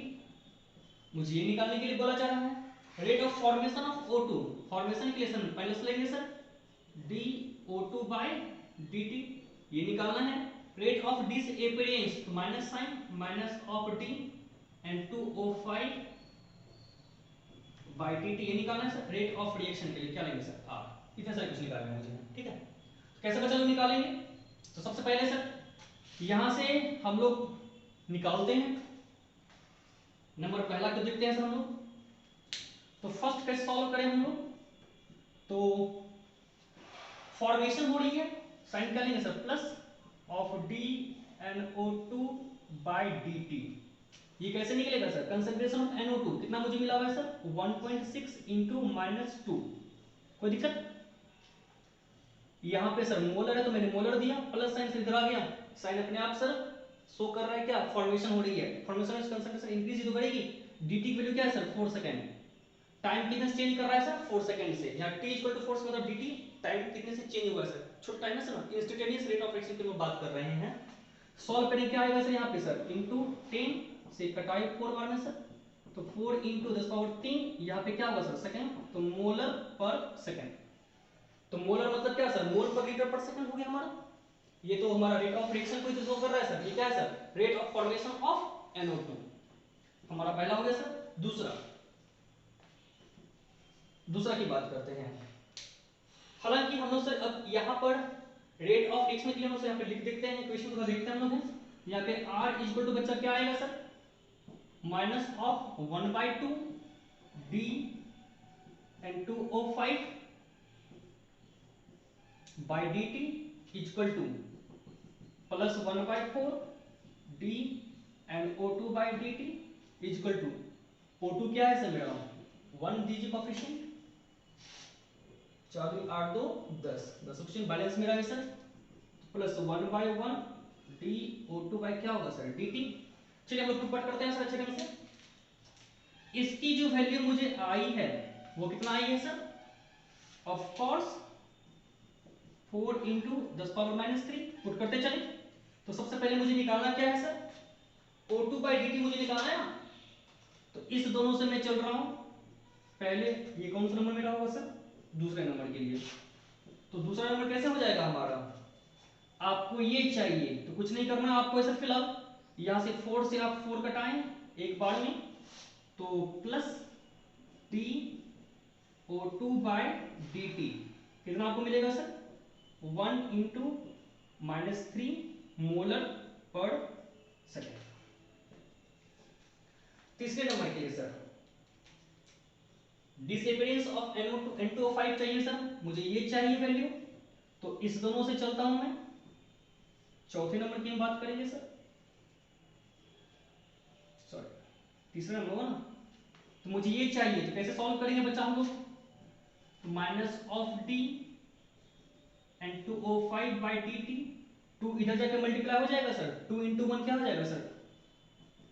मुझे ये निकालने के लिए बोला जा रहा है rate of formation of O2, formation के लिए सर पहले से लेंगे सर dO2 बाय dt, ये निकालना है, रेट ऑफ डिसअपियरेंस तो minus sign minus of d N 2O5 by dt, ये निकालना है सर, रेट ऑफ रिएक्शन के लिए क्या लेंगे सर R, इतना सारा कुछ निकालना है मुझे, ठीक है। तो कैसे बचा लोग निकालेंगे, तो सबसे पहले सर यहां से हम लोग निकालते हैं, नंबर पहला को देखते हैं सर हम लोग, तो फर्स्ट कैसे सॉल्व करें हम लोग, तो फॉर्मेशन हो रही है, साइन निकालेंगे sir plus of DNO2 by dt, ये कैसे निकलेगा सर, कंसंट्रेशन ऑफ NO2 कितना मुझे मिला हुआ है सर 1.6 इंटू -2, कोई दिक्कत, यहाँ पे सर मोलर है तो मैंने मोलर दिया, प्लस साइन से इधर आ गया, साइन अपने आप सर शो कर रहा है क्या, फॉर्मेशन हो रही है, फॉर्मेशन में कंसंट्रेशन इंक्रीज ही तो करेगी, dt की वैल्यू क्या है सर 4 सेकंड, टाइम कितने से चेंज कर रहा है सर 4 सेकंड से, यहाँ t 4 मतलब dt टाइम कितने से चेंज हुआ है सर, छोटा टाइम है sir, instantaneous rate of reaction की हम बात कर रहे हैं। सॉल्व करें क्या आएगा सर यहाँ पे सर इनटू 10 से कटाई 4 बार में सर, तो 4 इंटू 10^3 यहाँ पे क्या होगा सर सेकंड, तो मोलर पर सेकंड, तो मोलर मतलब क्या सर मोल पर लीटर पर सेकंड हो गया हमारा, ये तो हमारा रेट ऑफ रिएक्शन को ही शो कर रहा है सर, ये क्या है sir rate of formation of NO2, हमारा पहला हो गया सर। दूसरा की बात करते हैं, हालांकि हम लोग सर अब यहाँ पर रेट ऑफ रिएक्शन के लिए हम लोग यहाँ पे लिख देते हैं, इक्वेशन को देखते हैं हम लोग, यहाँ पे R इक्वल टू बच्चा क्या आएगा sir minus of 1/2 D N 2O5 by dt equal to plus 1/4 D N O2 by dt equal to, O2 क्या है सर मेरा 1 दीजिए कोएफिशिएंट, 4 दूनी 8 2 10 ऑप्शन बैलेंस मेरा है सर, प्लस 1/1 dO2 बाय क्या होगा सर dt। चलिए हम लोग प्रूफ करते हैं सर अच्छे ढंग से, इसकी जो वैल्यू मुझे आई है वो कितना आई है sir, of course 4 into 10⁻³ put करते चले, तो सबसे पहले मुझे निकालना क्या है सर O2 बाय dt मुझे निकालना है ना, तो इस दोनों से मैं चल रहा हूं, पहले ये कौन सा नंबर मेरा होगा सर दूसरे नंबर के लिए, तो दूसरा नंबर कैसे हो जाएगा हमारा, आपको ये चाहिए तो कुछ नहीं करना आपको ऐसे फिलहाल, यहां से 4 से आप 4 कटाएं एक बार में, तो प्लस dO2 बाय dt कितना आपको मिलेगा सर 1 इंटू -3 मोलर पर सेकेंड। तीसरे नंबर के लिए sir disappearance of NO2 N2O5 चाहिए सर, मुझे ये चाहिए वैल्यू, तो इस दोनों से चलता हूं मैं, चौथे नंबर की हम बात करेंगे सर, सॉरी तीसरा नंबर होगा ना, तो मुझे ये चाहिए, तो कैसे सॉल्व करेंगे बच्चा हम लोग, तो minus of d N 2O5 by dt, 2 इधर जाकर मल्टीप्लाई हो जाएगा सर, 2 इंटू 1 क्या हो जाएगा सर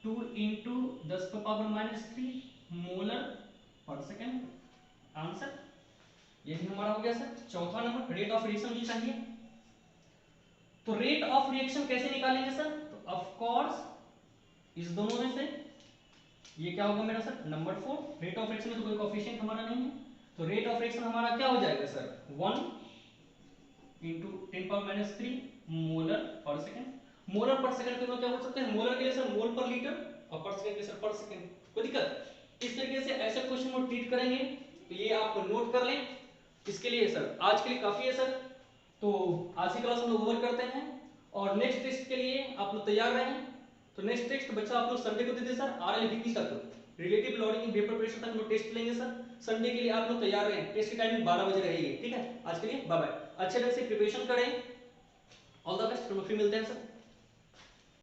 2 इंटू 10⁻³ मोलर पर सेकेंड, आंसर ये भी हमारा हो गया सर। चौथा नंबर रेट ऑफ रिएक्शन मुझे चाहिए, तो रेट ऑफ रिएक्शन कैसे निकालेंगे सर, तो ऑफ कोर्स इस दोनों में से ये क्या होगा मेरा sir number 4, rate of reaction में तो कोई कोएफिशिएंट हमारा नहीं है, तो रेट ऑफ रिएक्शन हमारा क्या हो जाएगा सर 1 इंटू 10⁻³ मोलर पर सेकेंड। मोलर पर सेकेंड के लिए क्या बोल सकते हैं, मोलर के लिए सर मोल पर लीटर और पर सेकेंड के सर पर सेकेंड। कोई दिक्कत। इस तरीके से ऐसे क्वेश्चन को ट्रीट करेंगे, तो ये आप नोट कर लें। इसके लिए सर आज के लिए काफी है सर, तो आज की क्लास हम लोग ओवर करते हैं और नेक्स्ट टेस्ट के लिए आप लोग तैयार रहें। तो नेक्स्ट टेस्ट बच्चा आप लोग संडे को देते सर, RLVP तक relative loading in vapour pressure तक हम लोग टेस्ट लेंगे सर। संडे के लिए आप लोग तैयार रहें, टेस्ट की टाइमिंग 12 बजे रहेगी, ठीक है। आज के लिए बाय बाय, अच्छे ढंग से प्रिपरेशन करें, ऑल द बेस्ट, फिर मिलते हैं सर।